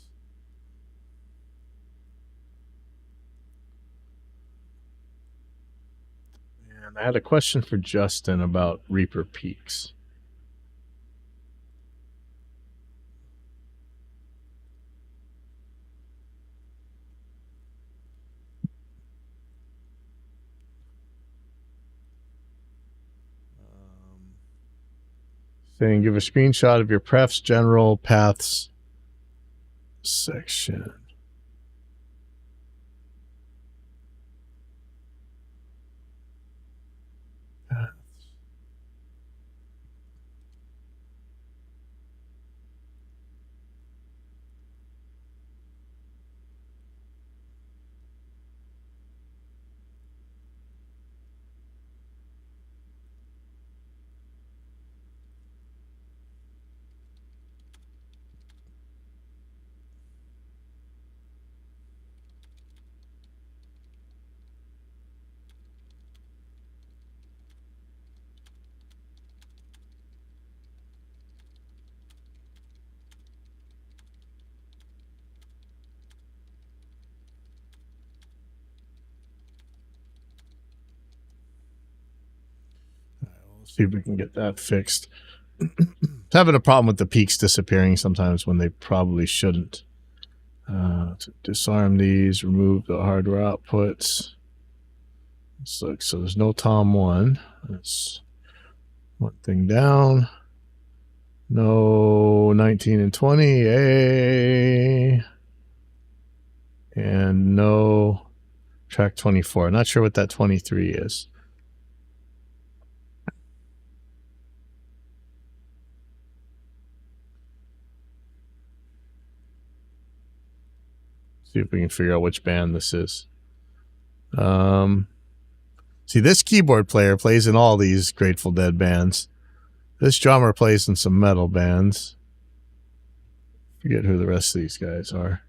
And I had a question for Justin about Reaper Peaks. Saying give a screenshot of your prefs general paths section. See if we can get that fixed. Having a problem with the peaks disappearing sometimes when they probably shouldn't. To disarm these, remove the hardware outputs. So there's no Tom 1. That's one thing down. No 19 and 20. Yay. And no track 24. Not sure what that 23 is. See if we can figure out which band this is. See, this keyboard player plays in all these Grateful Dead bands. This drummer plays in some metal bands. Forget who the rest of these guys are.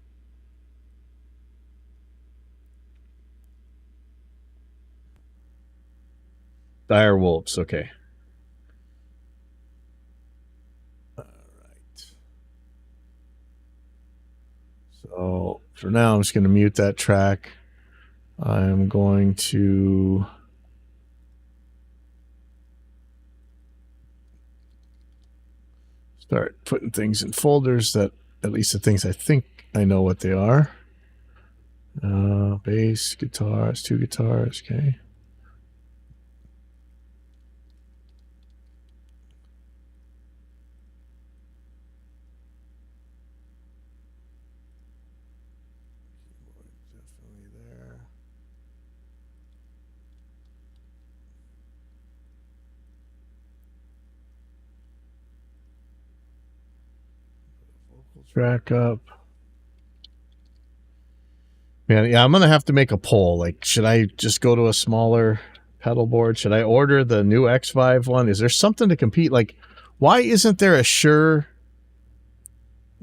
Dire Wolves, okay. All right. So for now, I'm just going to mute that track. I'm going to start putting things in folders that, at least the things I think I know what they are. Bass, guitars, 2 guitars, okay. Definitely there. Vocal track up. Yeah, I'm gonna have to make a poll. Like, should I just go to a smaller pedal board? Should I order the new X5 one? Is there something to compete? Like, why isn't there a Shure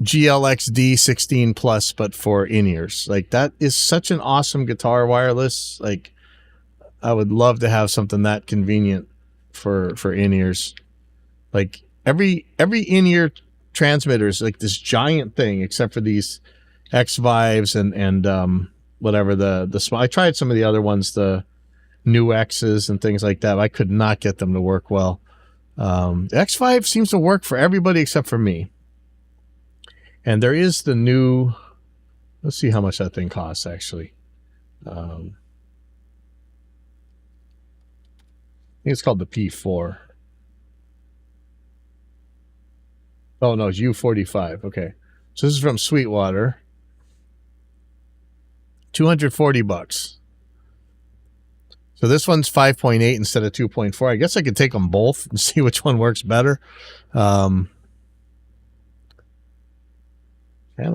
GLXD 16 Plus but for in-ears? Like, that is such an awesome guitar wireless. Like, I would love to have something that convenient for in-ears. Like, every in-ear transmitter is like this giant thing, except for these X5s and whatever the small. I tried some of the other ones, the new X's and things like that. I could not get them to work well. The X5 seems to work for everybody except for me. And there is the new, let's see how much that thing costs actually. I think it's called the P4. Oh no, it's U45. Okay. So this is from Sweetwater. $240. So this one's 5.8 instead of 2.4. I guess I could take them both and see which one works better. Channel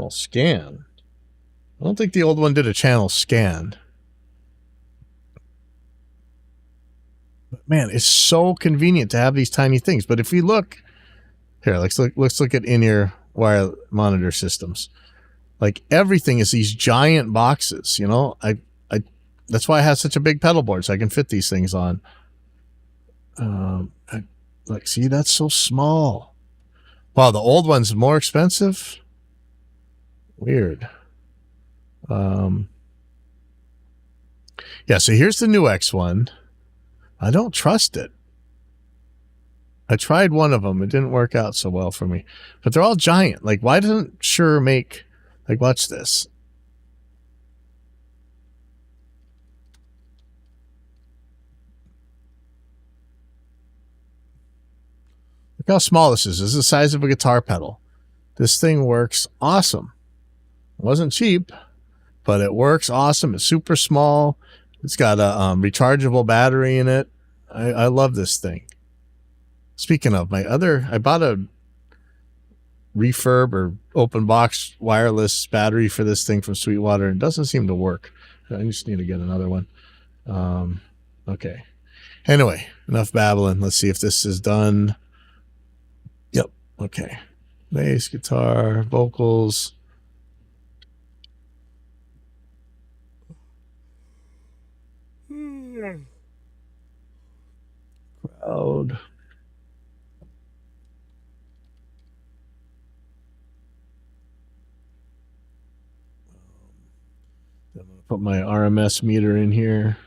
scan. I don't think the old one did a channel scan. But man, it's so convenient to have these tiny things. But if you look here, let's look at in-ear wire monitor systems. Like, everything is these giant boxes, you know. That's why I have such a big pedal board, so I can fit these things on. Like, see, that's so small. Wow, the old one's more expensive. Weird. Yeah, so here's the new X1. I don't trust it. I tried one of them. It didn't work out so well for me. But they're all giant. Like, why doesn't Shure make... Like, watch this. Look how small this is. This is the size of a guitar pedal. This thing works awesome. It wasn't cheap, but it works awesome. It's super small. It's got a rechargeable battery in it. I love this thing. Speaking of, I bought a refurb or open box wireless battery for this thing from Sweetwater, and it doesn't seem to work. I just need to get another one. Okay. Anyway, enough babbling. Let's see if this is done. Yep. Okay. Bass, guitar, vocals. Crowd. I'm going to put my RMS meter in here.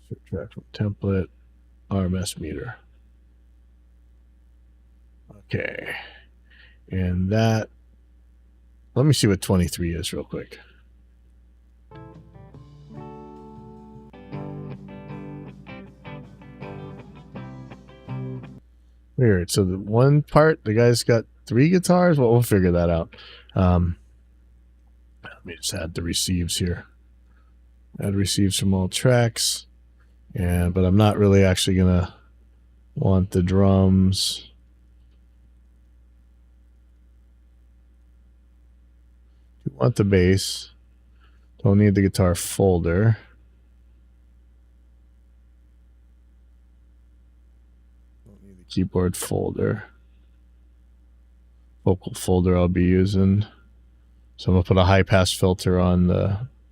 Subtract from template, RMS meter. Okay. And that, let me see what 23 is real quick. Weird. So the one part, the guy's got 3 guitars. Well, we'll figure that out. Let me just add the receives here. Add receives from all tracks. But I'm not really actually gonna want the drums. You want the bass. Don't need the guitar folder. Don't need the keyboard folder. Vocal folder I'll be using. So I'm gonna put a high pass filter on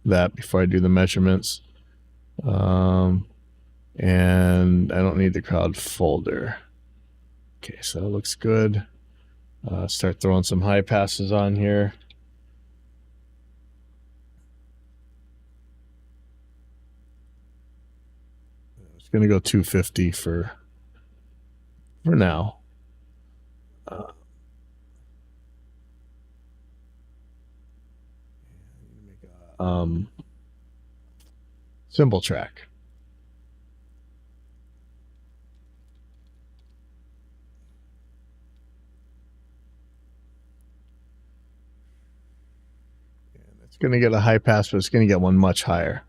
that before I do the measurements. And I don't need the crowd folder. Okay, so that looks good. Start throwing some high passes on here. gonna go 250 for now. Cymbal track. And it's going to get a high pass, but it's going to get one much higher.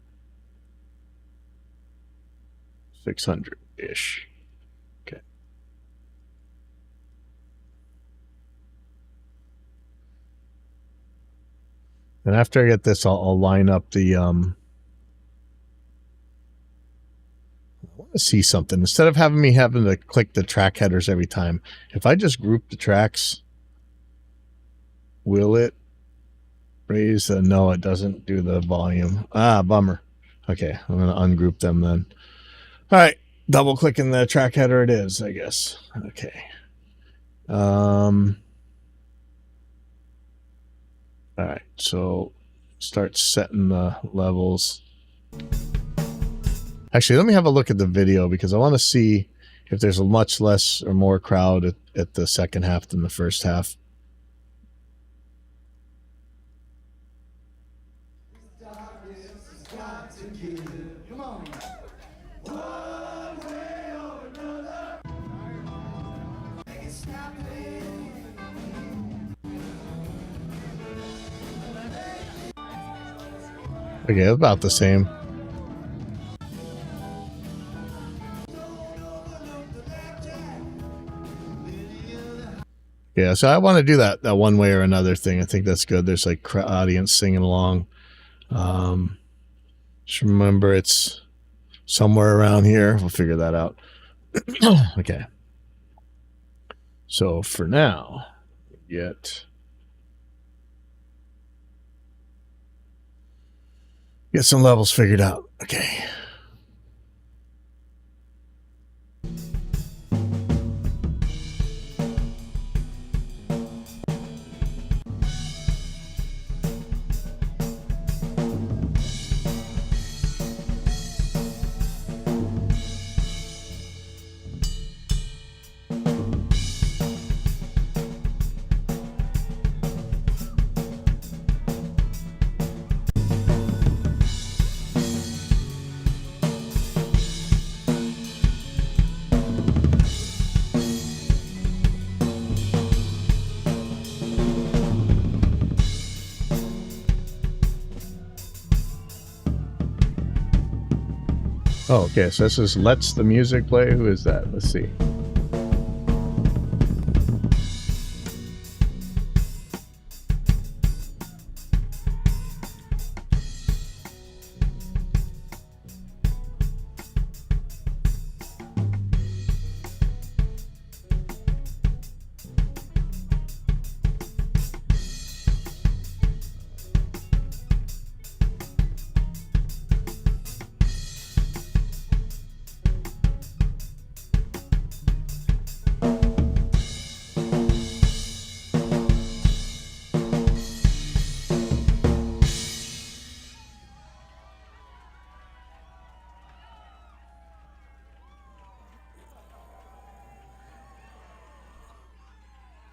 600-ish. Okay. And after I get this, I'll line up the I want to see something. Instead of having to click the track headers every time, if I just group the tracks, will it raise the... No, it doesn't do the volume. Bummer. Okay, I'm going to ungroup them then. All right, double clicking the track header it is, I guess. Okay. All right, so start setting the levels. Actually, let me have a look at the video because I want to see if there's a much less or more crowd at the second half than the first half. Okay, about the same. Yeah, so I want to do that one way or another thing. I think that's good. There's like audience singing along. Just remember it's somewhere around here. We'll figure that out. Okay. So for now, get some levels figured out. Okay. Oh, okay. So this is Let's the Music Play. Who is that? Let's see.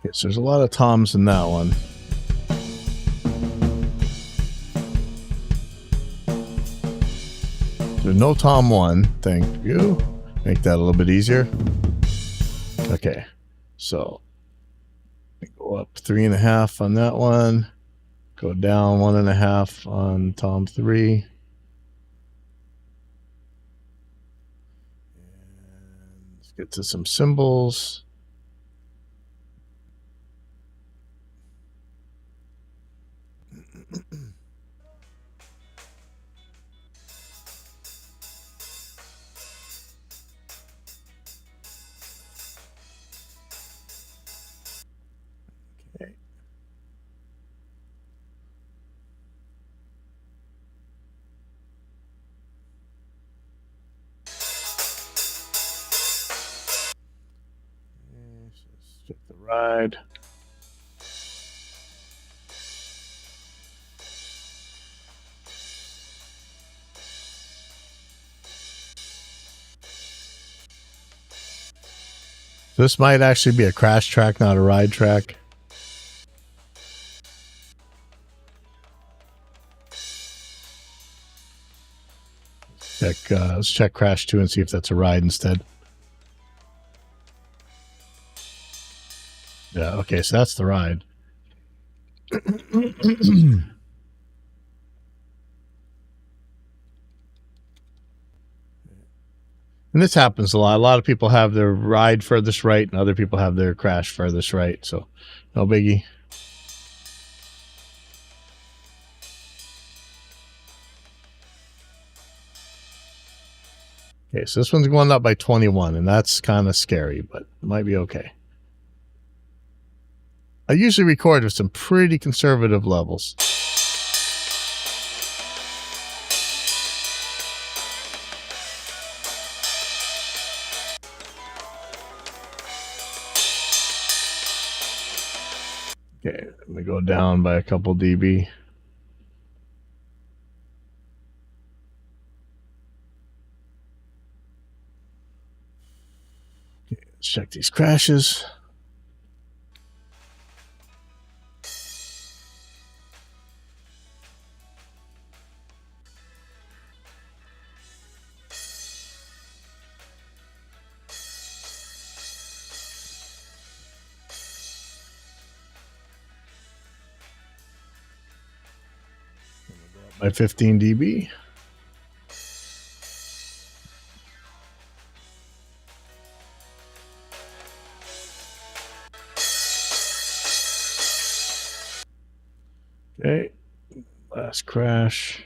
Okay, so there's a lot of toms in that one. There's no tom one. Thank you. Make that a little bit easier. Okay, so go up 3.5 on that one. Go down 1.5 on tom 3. And let's get to some cymbals. Okay. Stick the ride. This might actually be a crash track, not a ride track. Let's check Crash 2 and see if that's a ride instead. Yeah, okay, so that's the ride. And this happens a lot. A lot of people have their ride furthest right and other people have their crash furthest right. So no biggie. Okay, so this one's going up by 21, and that's kind of scary, but it might be okay. I usually record with some pretty conservative levels. Okay, let me go down by a couple dB. Okay, let's check these crashes. By 15 dB. Okay, last crash.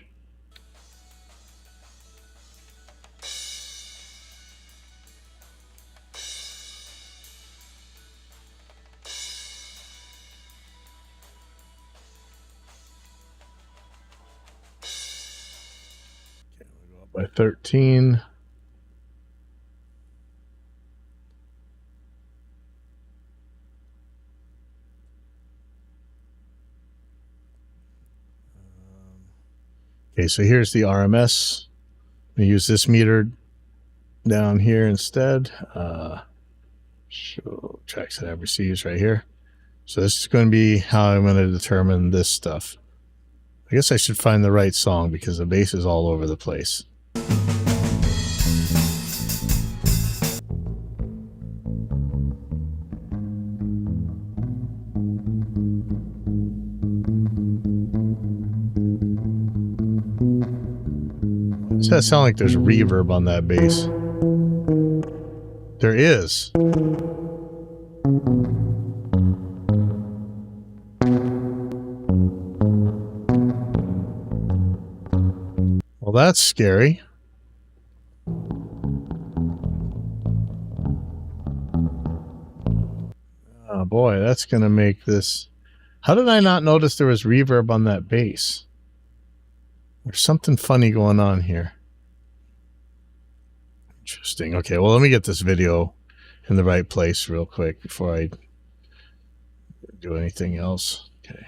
Okay, we'll go up by 13. Okay, so here's the RMS. I'm going to use this meter down here instead. Show tracks that I've received right here. So this is going to be how I'm going to determine this stuff. I guess I should find the right song because the bass is all over the place. Does that sound like there's reverb on that bass? There is. Well, that's scary. Oh boy, that's going to make this... How did I not notice there was reverb on that bass? There's something funny going on here. Interesting. Okay, well, let me get this video in the right place real quick before I do anything else. Okay.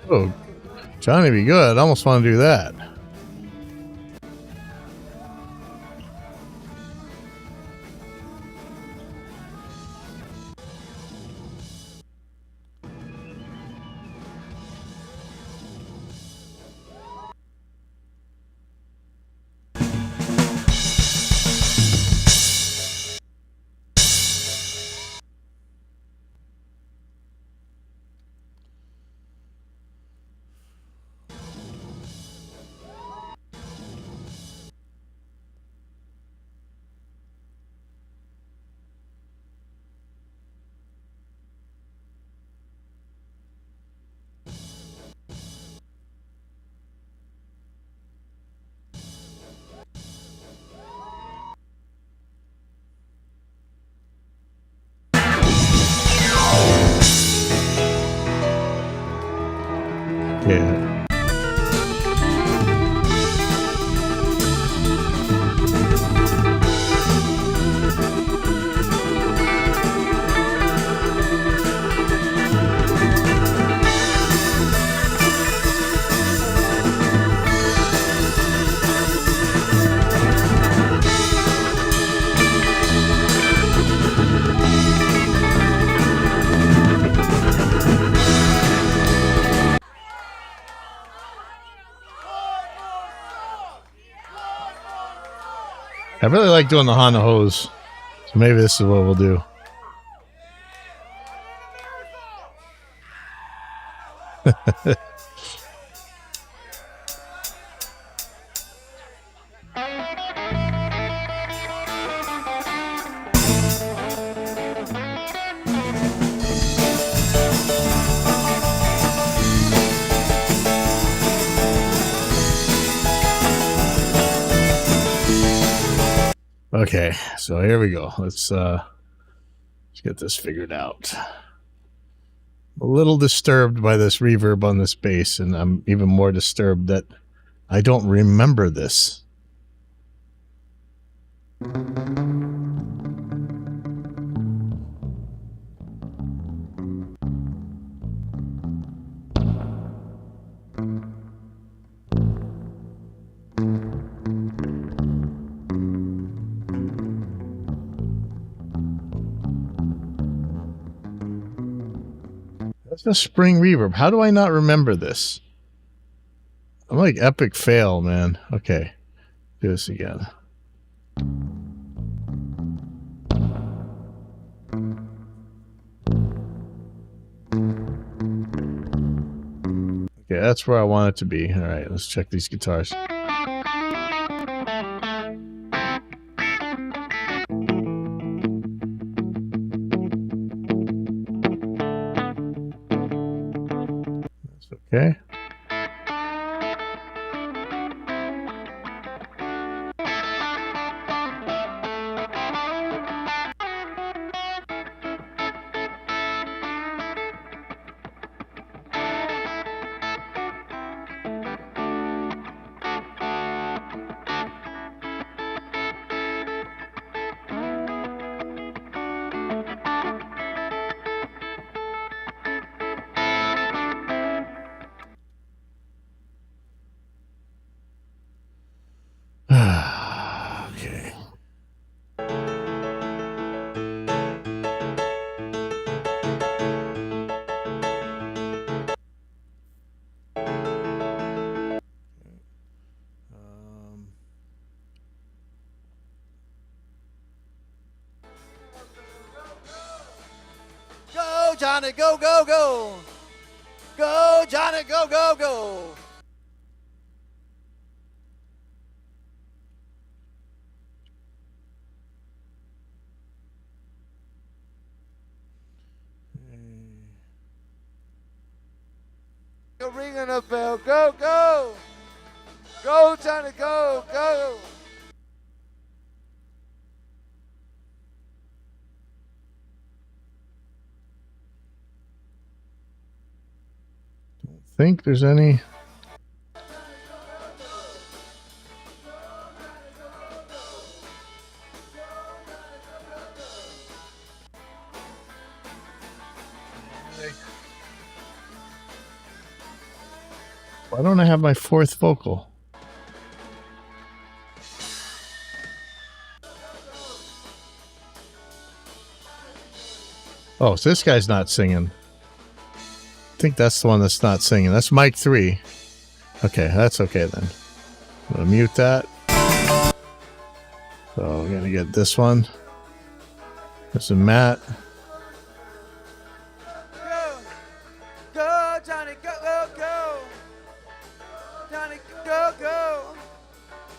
Oh, Johnny Be Good. I almost want to do that. I really like doing the Honda hose. So maybe this is what we'll do. Okay, so here we go. Let's get this figured out. A little disturbed by this reverb on this bass, and I'm even more disturbed that I don't remember this. That's a spring reverb. How do I not remember this? I'm like epic fail, man. Okay, do this again. Okay, that's where I want it to be. All right, let's check these guitars. Okay. Okay. Go, Johnny, go, go, go. Go, Johnny, go, go, go. You're ringing a bell. Go, go. Go, Johnny, go, go. Think there's any. Why don't I have my fourth vocal? Oh, so this guy's not singing. I think that's the one that's not singing. That's mic 3. Okay, that's okay then. I'm gonna mute that. So we're gonna get this one. This is Matt. Go. Go, Johnny, go, go, go. Johnny, go, go.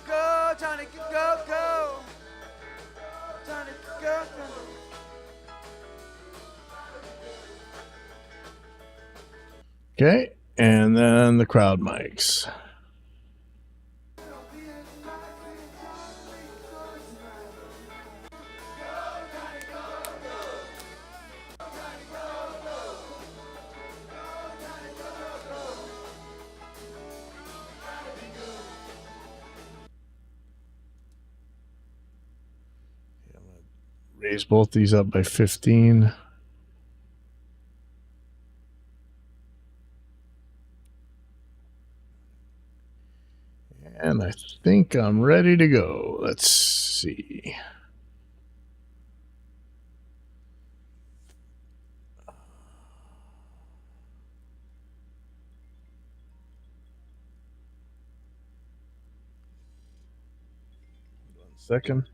Go, Johnny, go, go. Johnny, go, go. Okay, and then the crowd mics. Raise both these up by 15. And I think I'm ready to go. Let's see. second.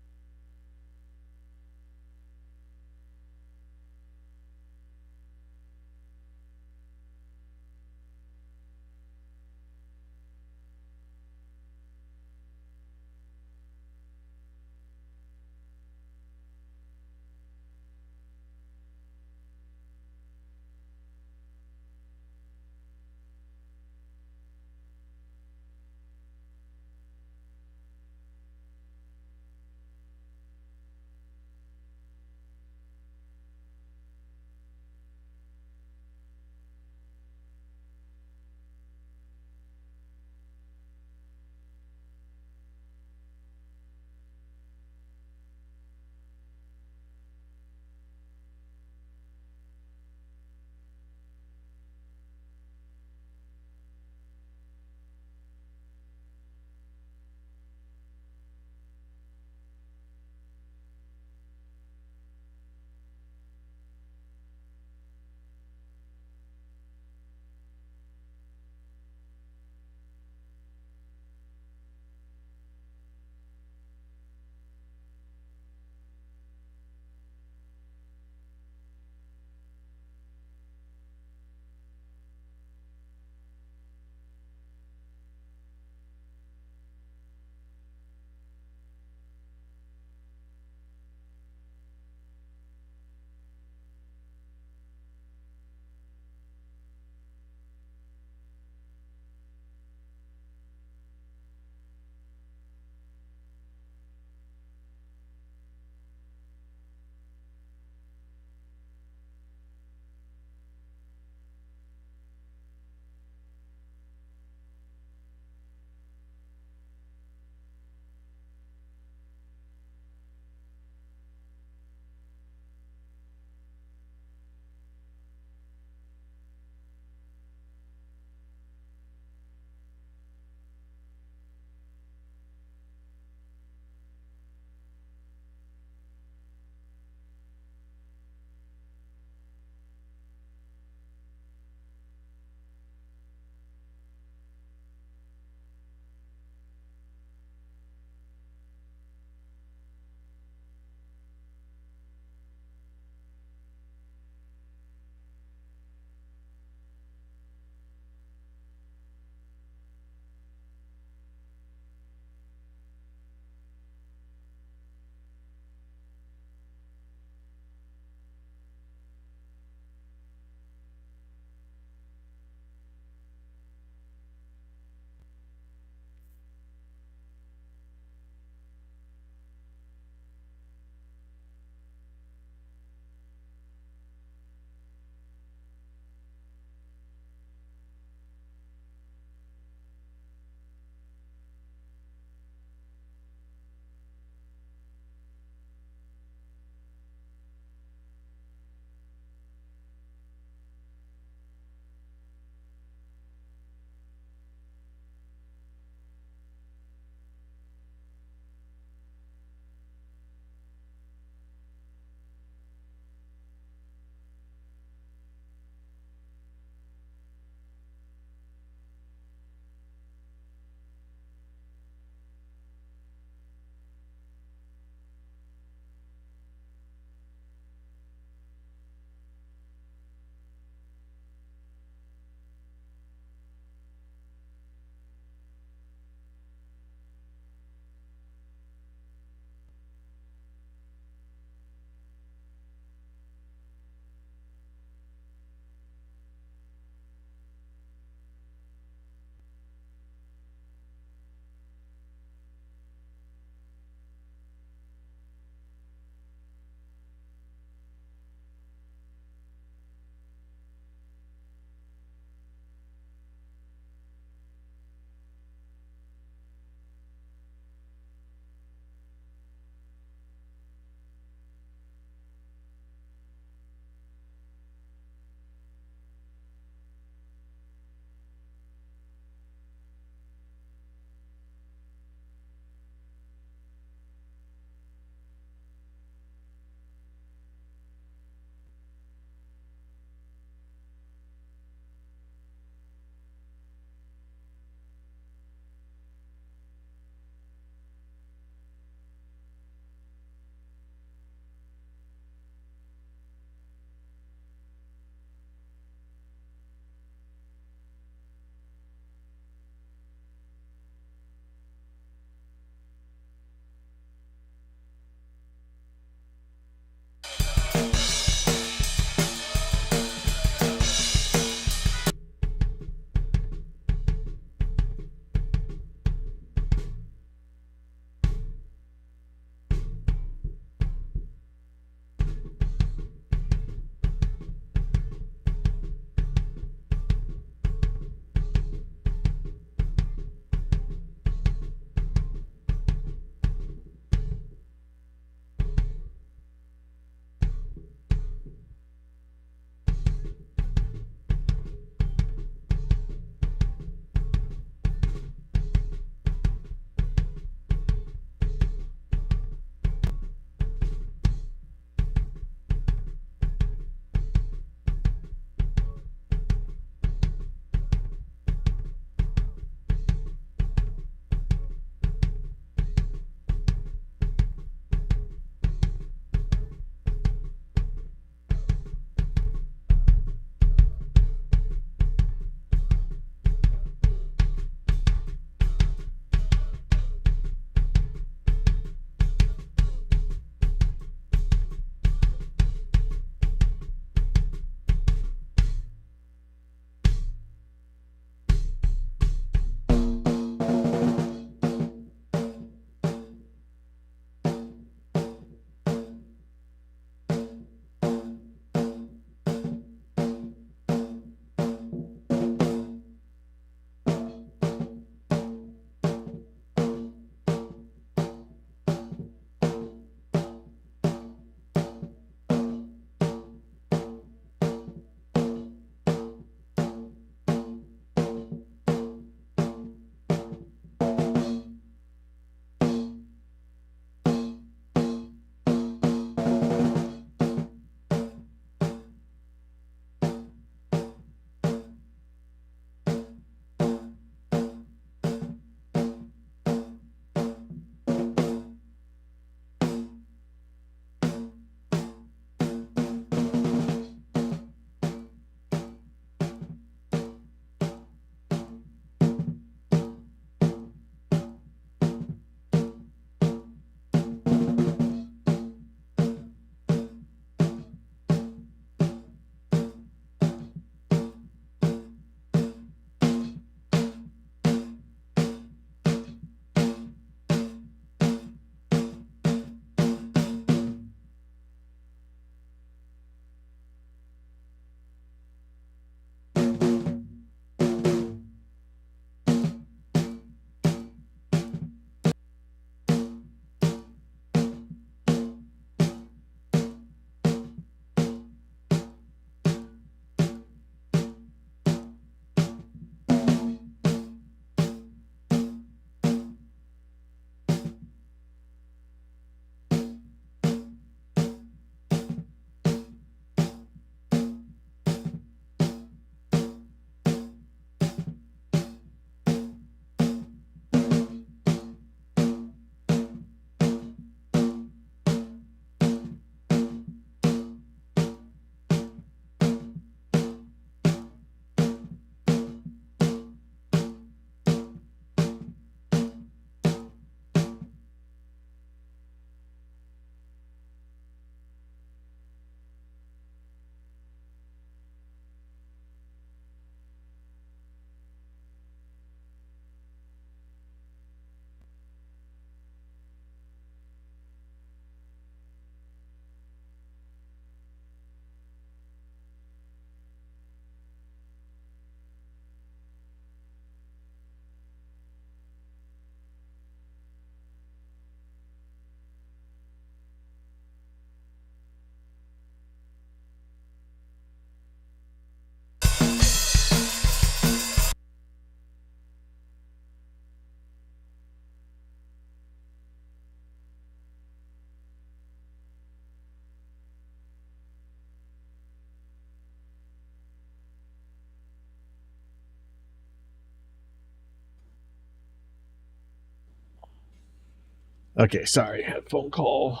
Okay, sorry, headphone call.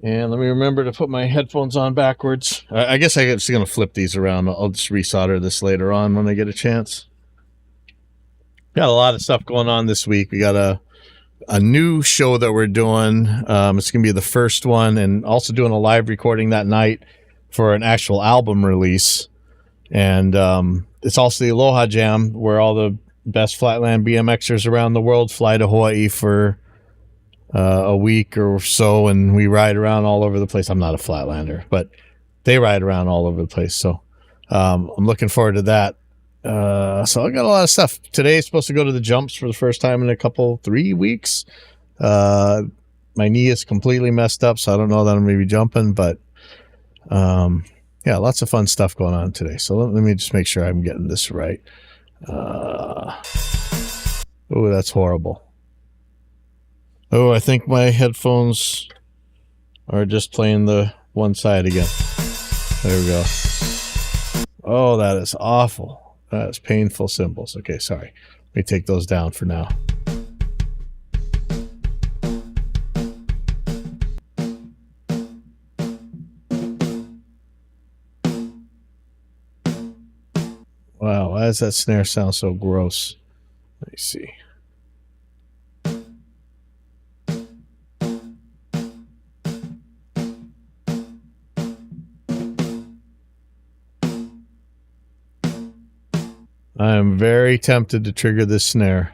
And let me remember to put my headphones on backwards. I guess I'm just going to flip these around. I'll just resolder this later on when I get a chance. Got a lot of stuff going on this week. We got a new show that we're doing. It's going to be the first one, and also doing a live recording that night for an actual album release. And it's also the Aloha Jam, where all the best flatland BMXers around the world fly to Hawaii for a week or so, and we ride around all over the place. I'm not a flatlander, but they ride around all over the place. So I'm looking forward to that. So I got a lot of stuff. Today is supposed to go to the jumps for the first time in 3 weeks. My knee is completely messed up, so I don't know that I'm going to be jumping, but yeah, lots of fun stuff going on today. So let me just make sure I'm getting this right. Oh, that's horrible. Oh, I think my headphones are just playing the one side again. There we go. Oh, that is awful. That is painful cymbals. Okay, sorry. Let me take those down for now. Wow, why does that snare sound so gross? Let me see. I am very tempted to trigger this snare.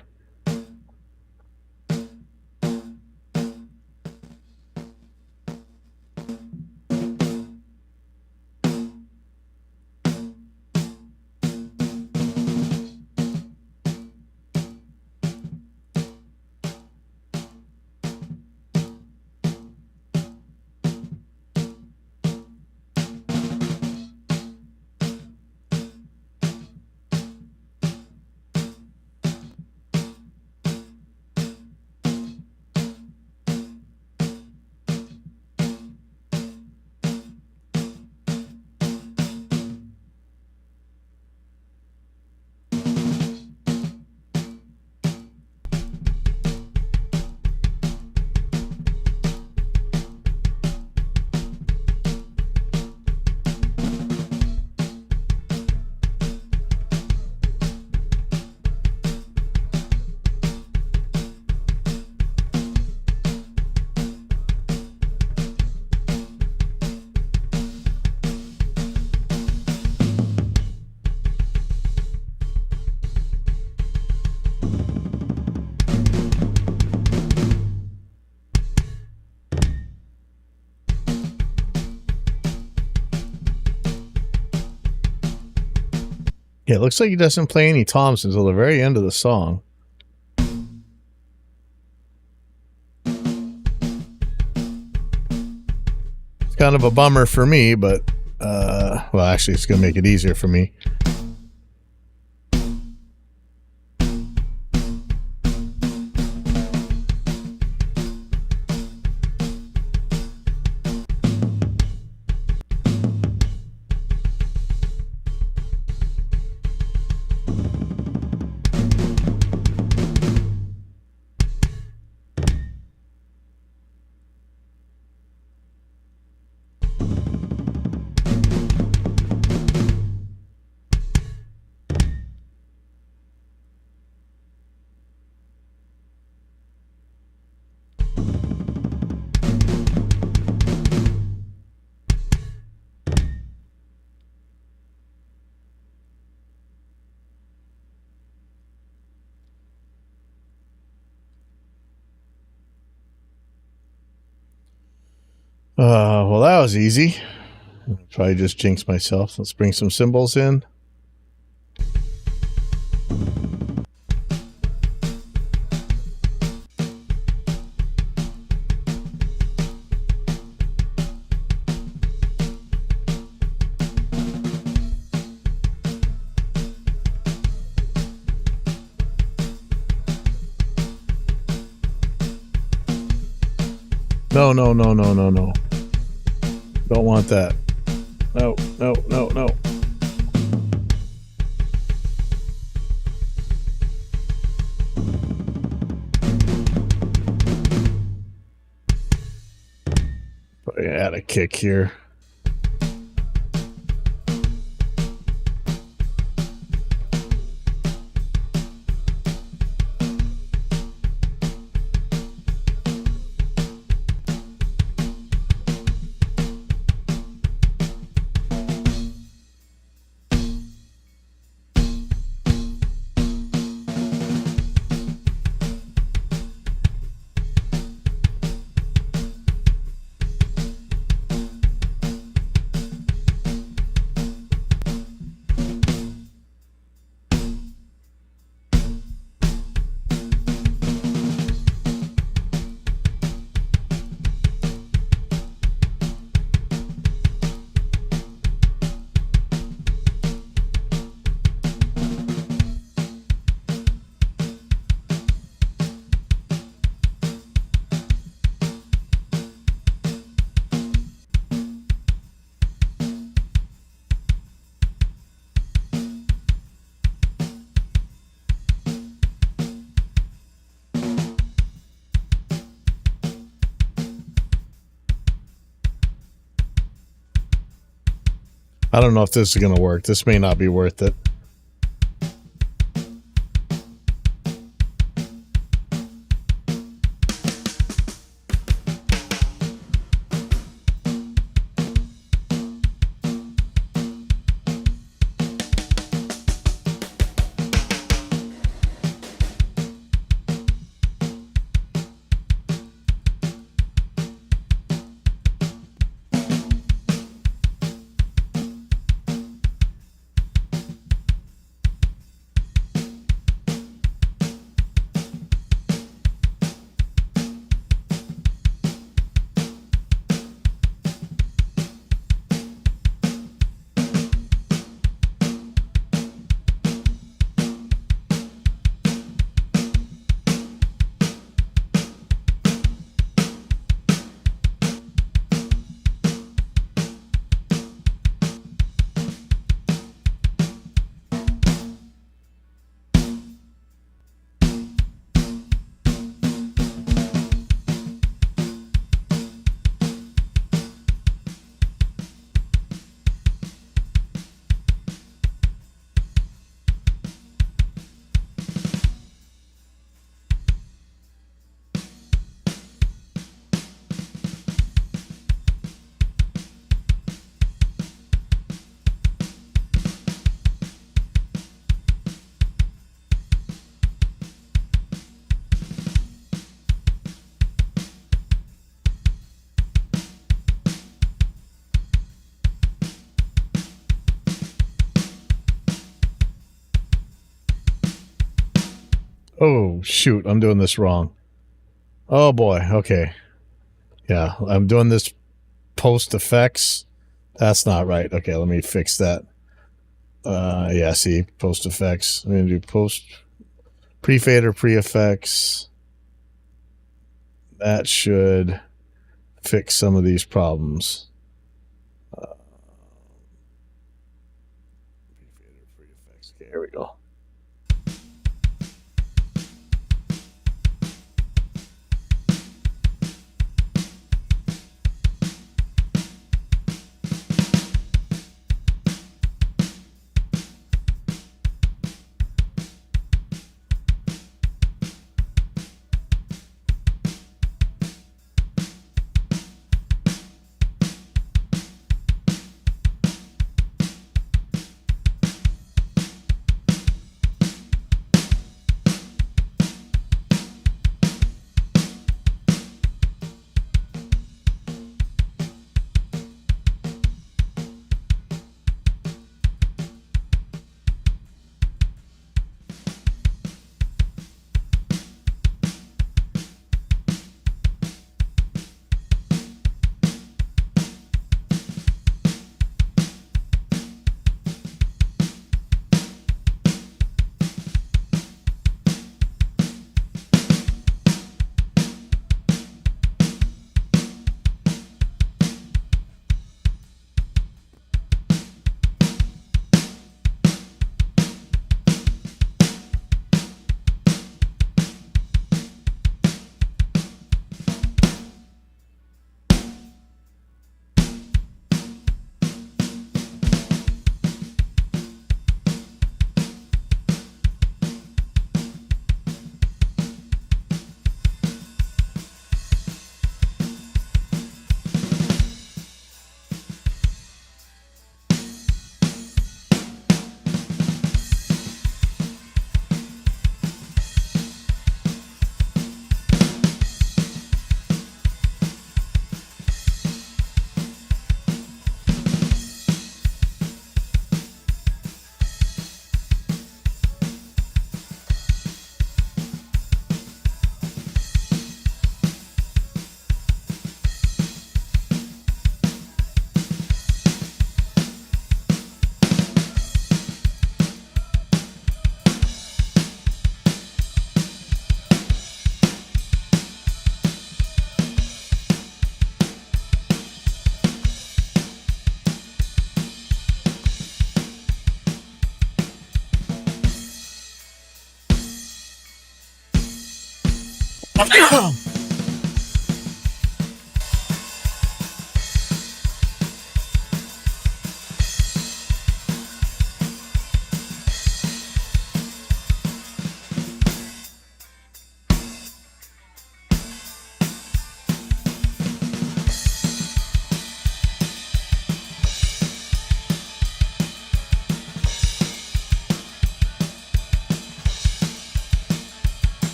Yeah, it looks like he doesn't play any toms until the very end of the song. It's kind of a bummer for me, but well, actually, it's going to make it easier for me. Well, that was easy. Probably just jinxed myself. Let's bring some cymbals in. No, no, no, no, no, no. Don't want that. No, no, no, no. kick here. I don't know if this is going to work. This may not be worth it. Oh, shoot. I'm doing this wrong. Oh, boy. Okay. Yeah, I'm doing this post effects. That's not right. Okay, let me fix that. Yeah, see, post effects. I'm going to do post pre-fader, pre-effects. That should fix some of these problems. Pre-fader, pre-effects. Okay, here we go.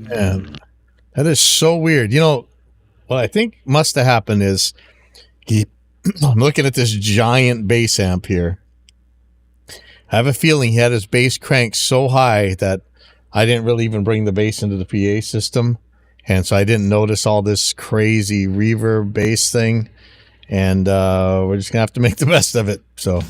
Man, that is so weird. You know, what I think must have happened is I'm looking at this giant bass amp here. I have a feeling he had his bass cranked so high that I didn't really even bring the bass into the PA system. And so I didn't notice all this crazy reverb bass thing. And we're just going to have to make the best of it. So.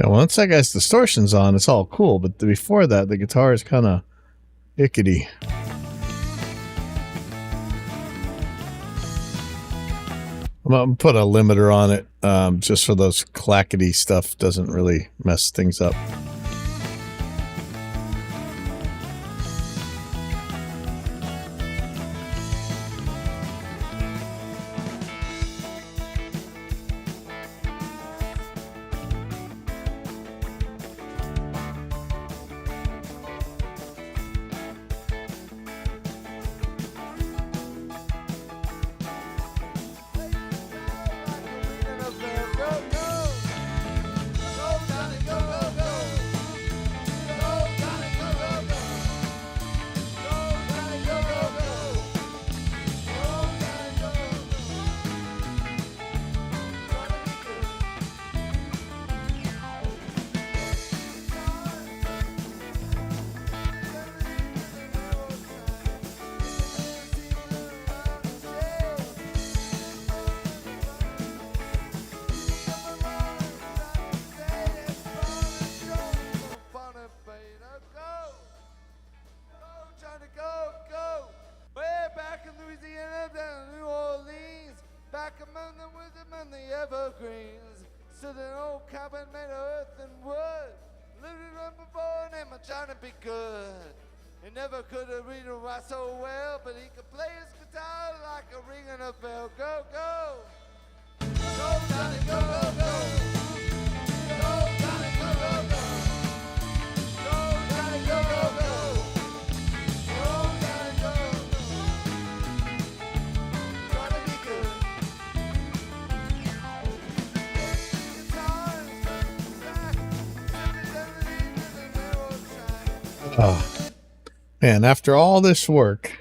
Yeah, once that guy's distortion's on, it's all cool. But before that, the guitar is kind of ickety. I'm gonna put a limiter on it, just for those clackety stuff doesn't really mess things up. Evergreens, stood an old cabin made of earth and wood. Lived it up before and him trying to be good. He never could have read or write so well, but he could play his guitar like a ringing a bell. Go, go! Go, Johnny, go, go, go! Go, Johnny, go, go, go! Go, Johnny, go, go, go! Go, Johnny, go, go, go! Try to be good. Oh, man, after all this work,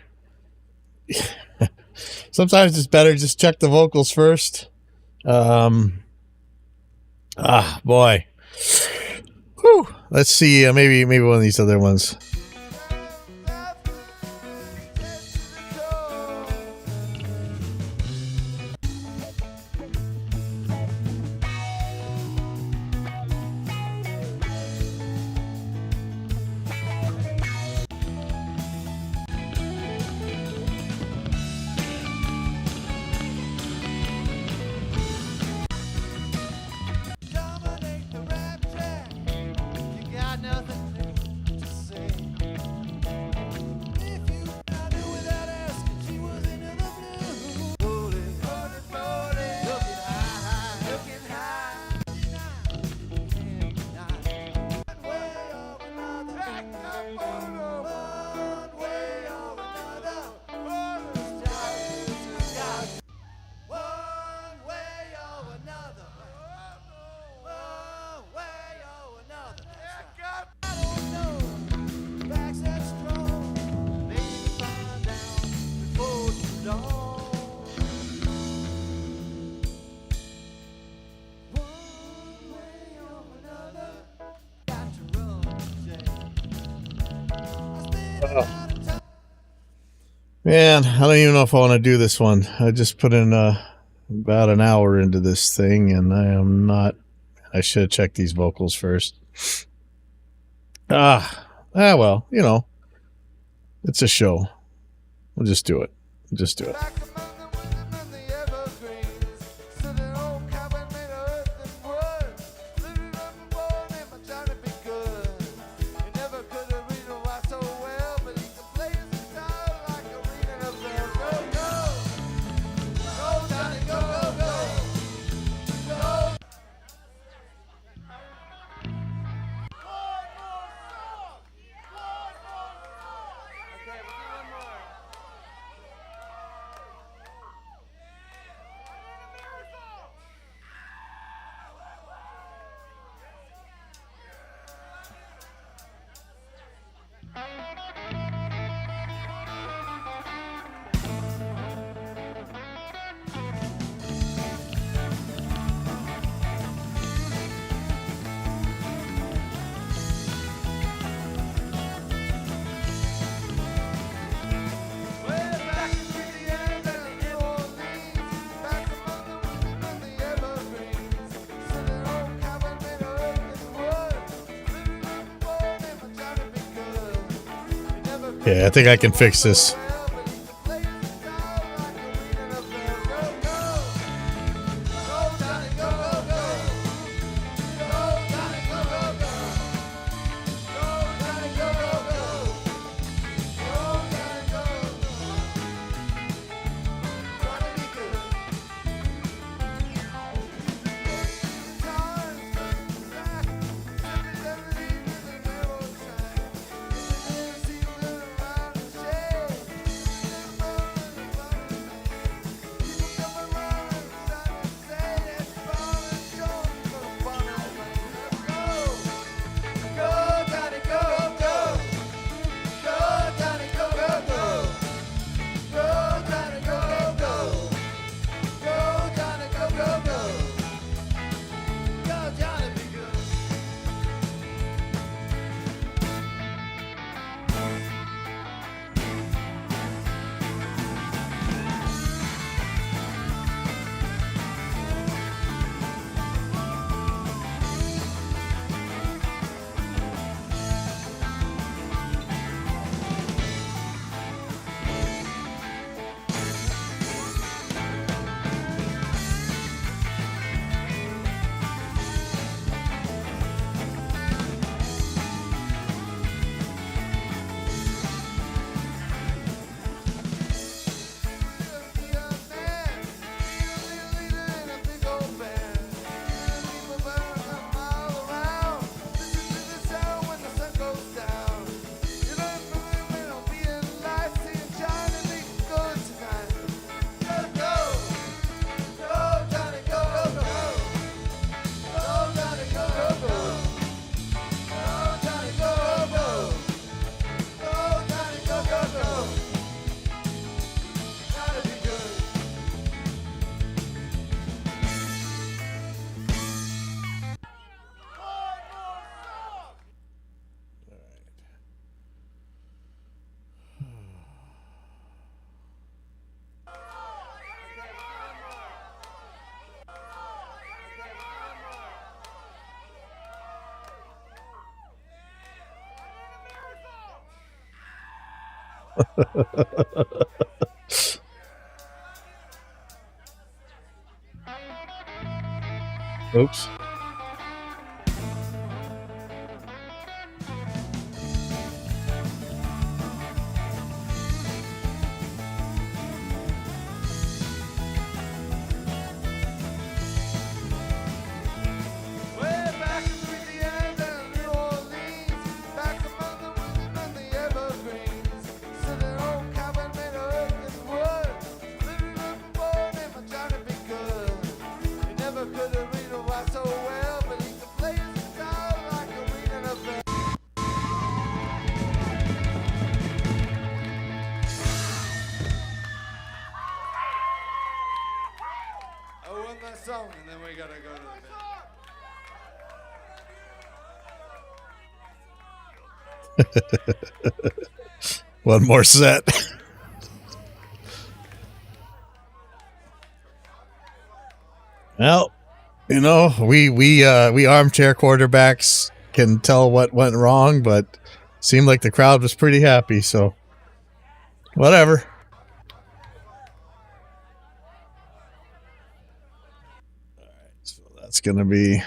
sometimes it's better just check the vocals first. Boy. Whew. Let's see, maybe one of these other ones. Man, I don't even know if I want to do this one. I just put in about an hour into this thing, and I should have checked these vocals first. Well, you know, it's a show. We'll just do it. Just do it. Okay, I think I can fix this. Oops. Way back in Louisiana, New Orleans, back among the women and the evergreens. Stood an old cabin made of earth and wood. Living room and board him, I'm trying to be good. He never could have read or write so well, but he could play his guitar like a ringing a bell. I won that song, and then we gotta go to the bed. One more set. Well, you know, we armchair quarterbacks can tell what went wrong, but seemed like the crowd was pretty happy, so whatever. So that's gonna be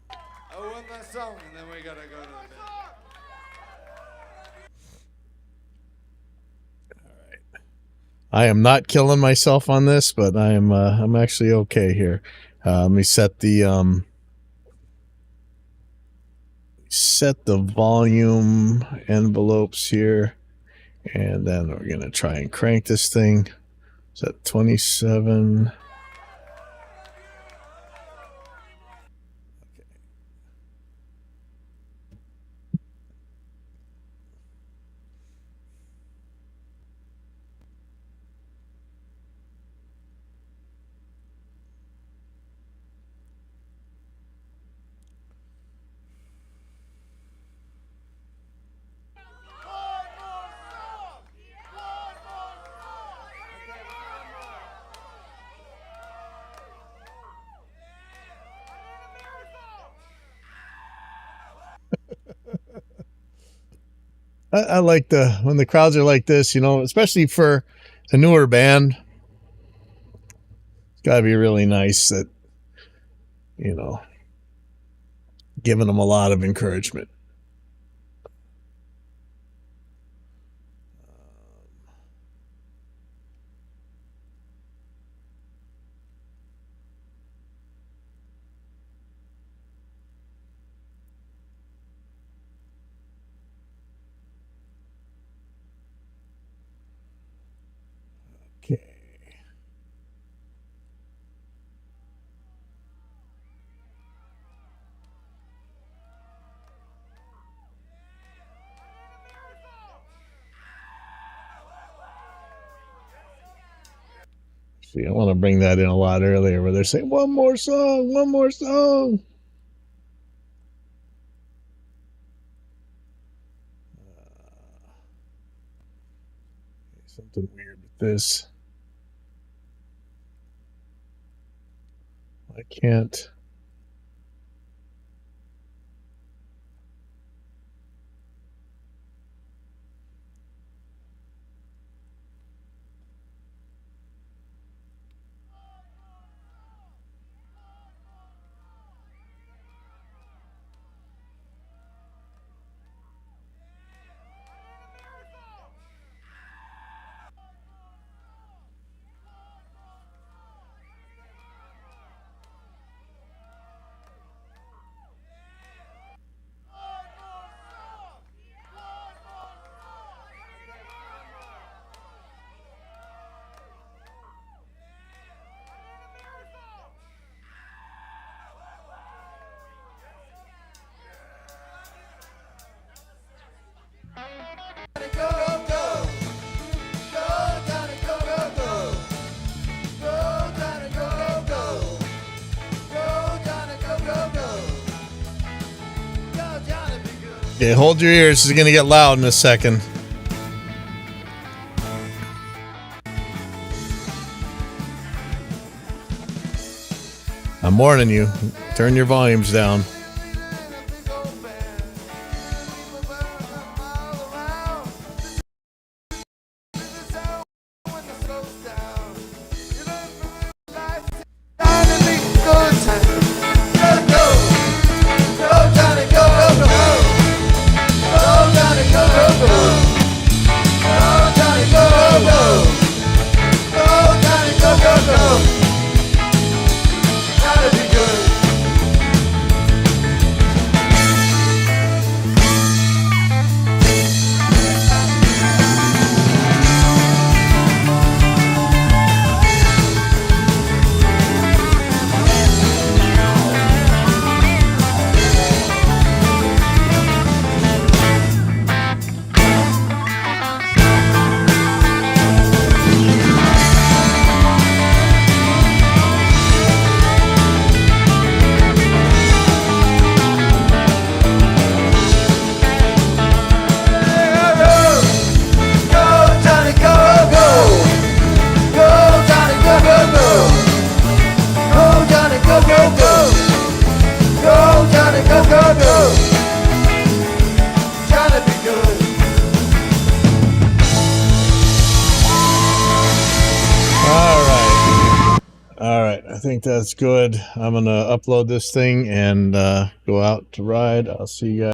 I won that song, and then we gotta go to the bed. I am not killing myself on this, but I'm actually okay here. Let me set the volume envelopes here, and then we're gonna try and crank this thing. Set 27. I like when the crowds are like this, you know, especially for a newer band. It's got to be really nice that, you know, giving them a lot of encouragement. Okay. See, I want to bring that in a lot earlier where they're saying, one more song, one more song. Something weird with this. I can't. Okay, hold your ears. It's going to get loud in a second. I'm warning you. Turn your volumes down. All right, I think that's good. I'm going to upload this thing and go out to ride. I'll see you guys.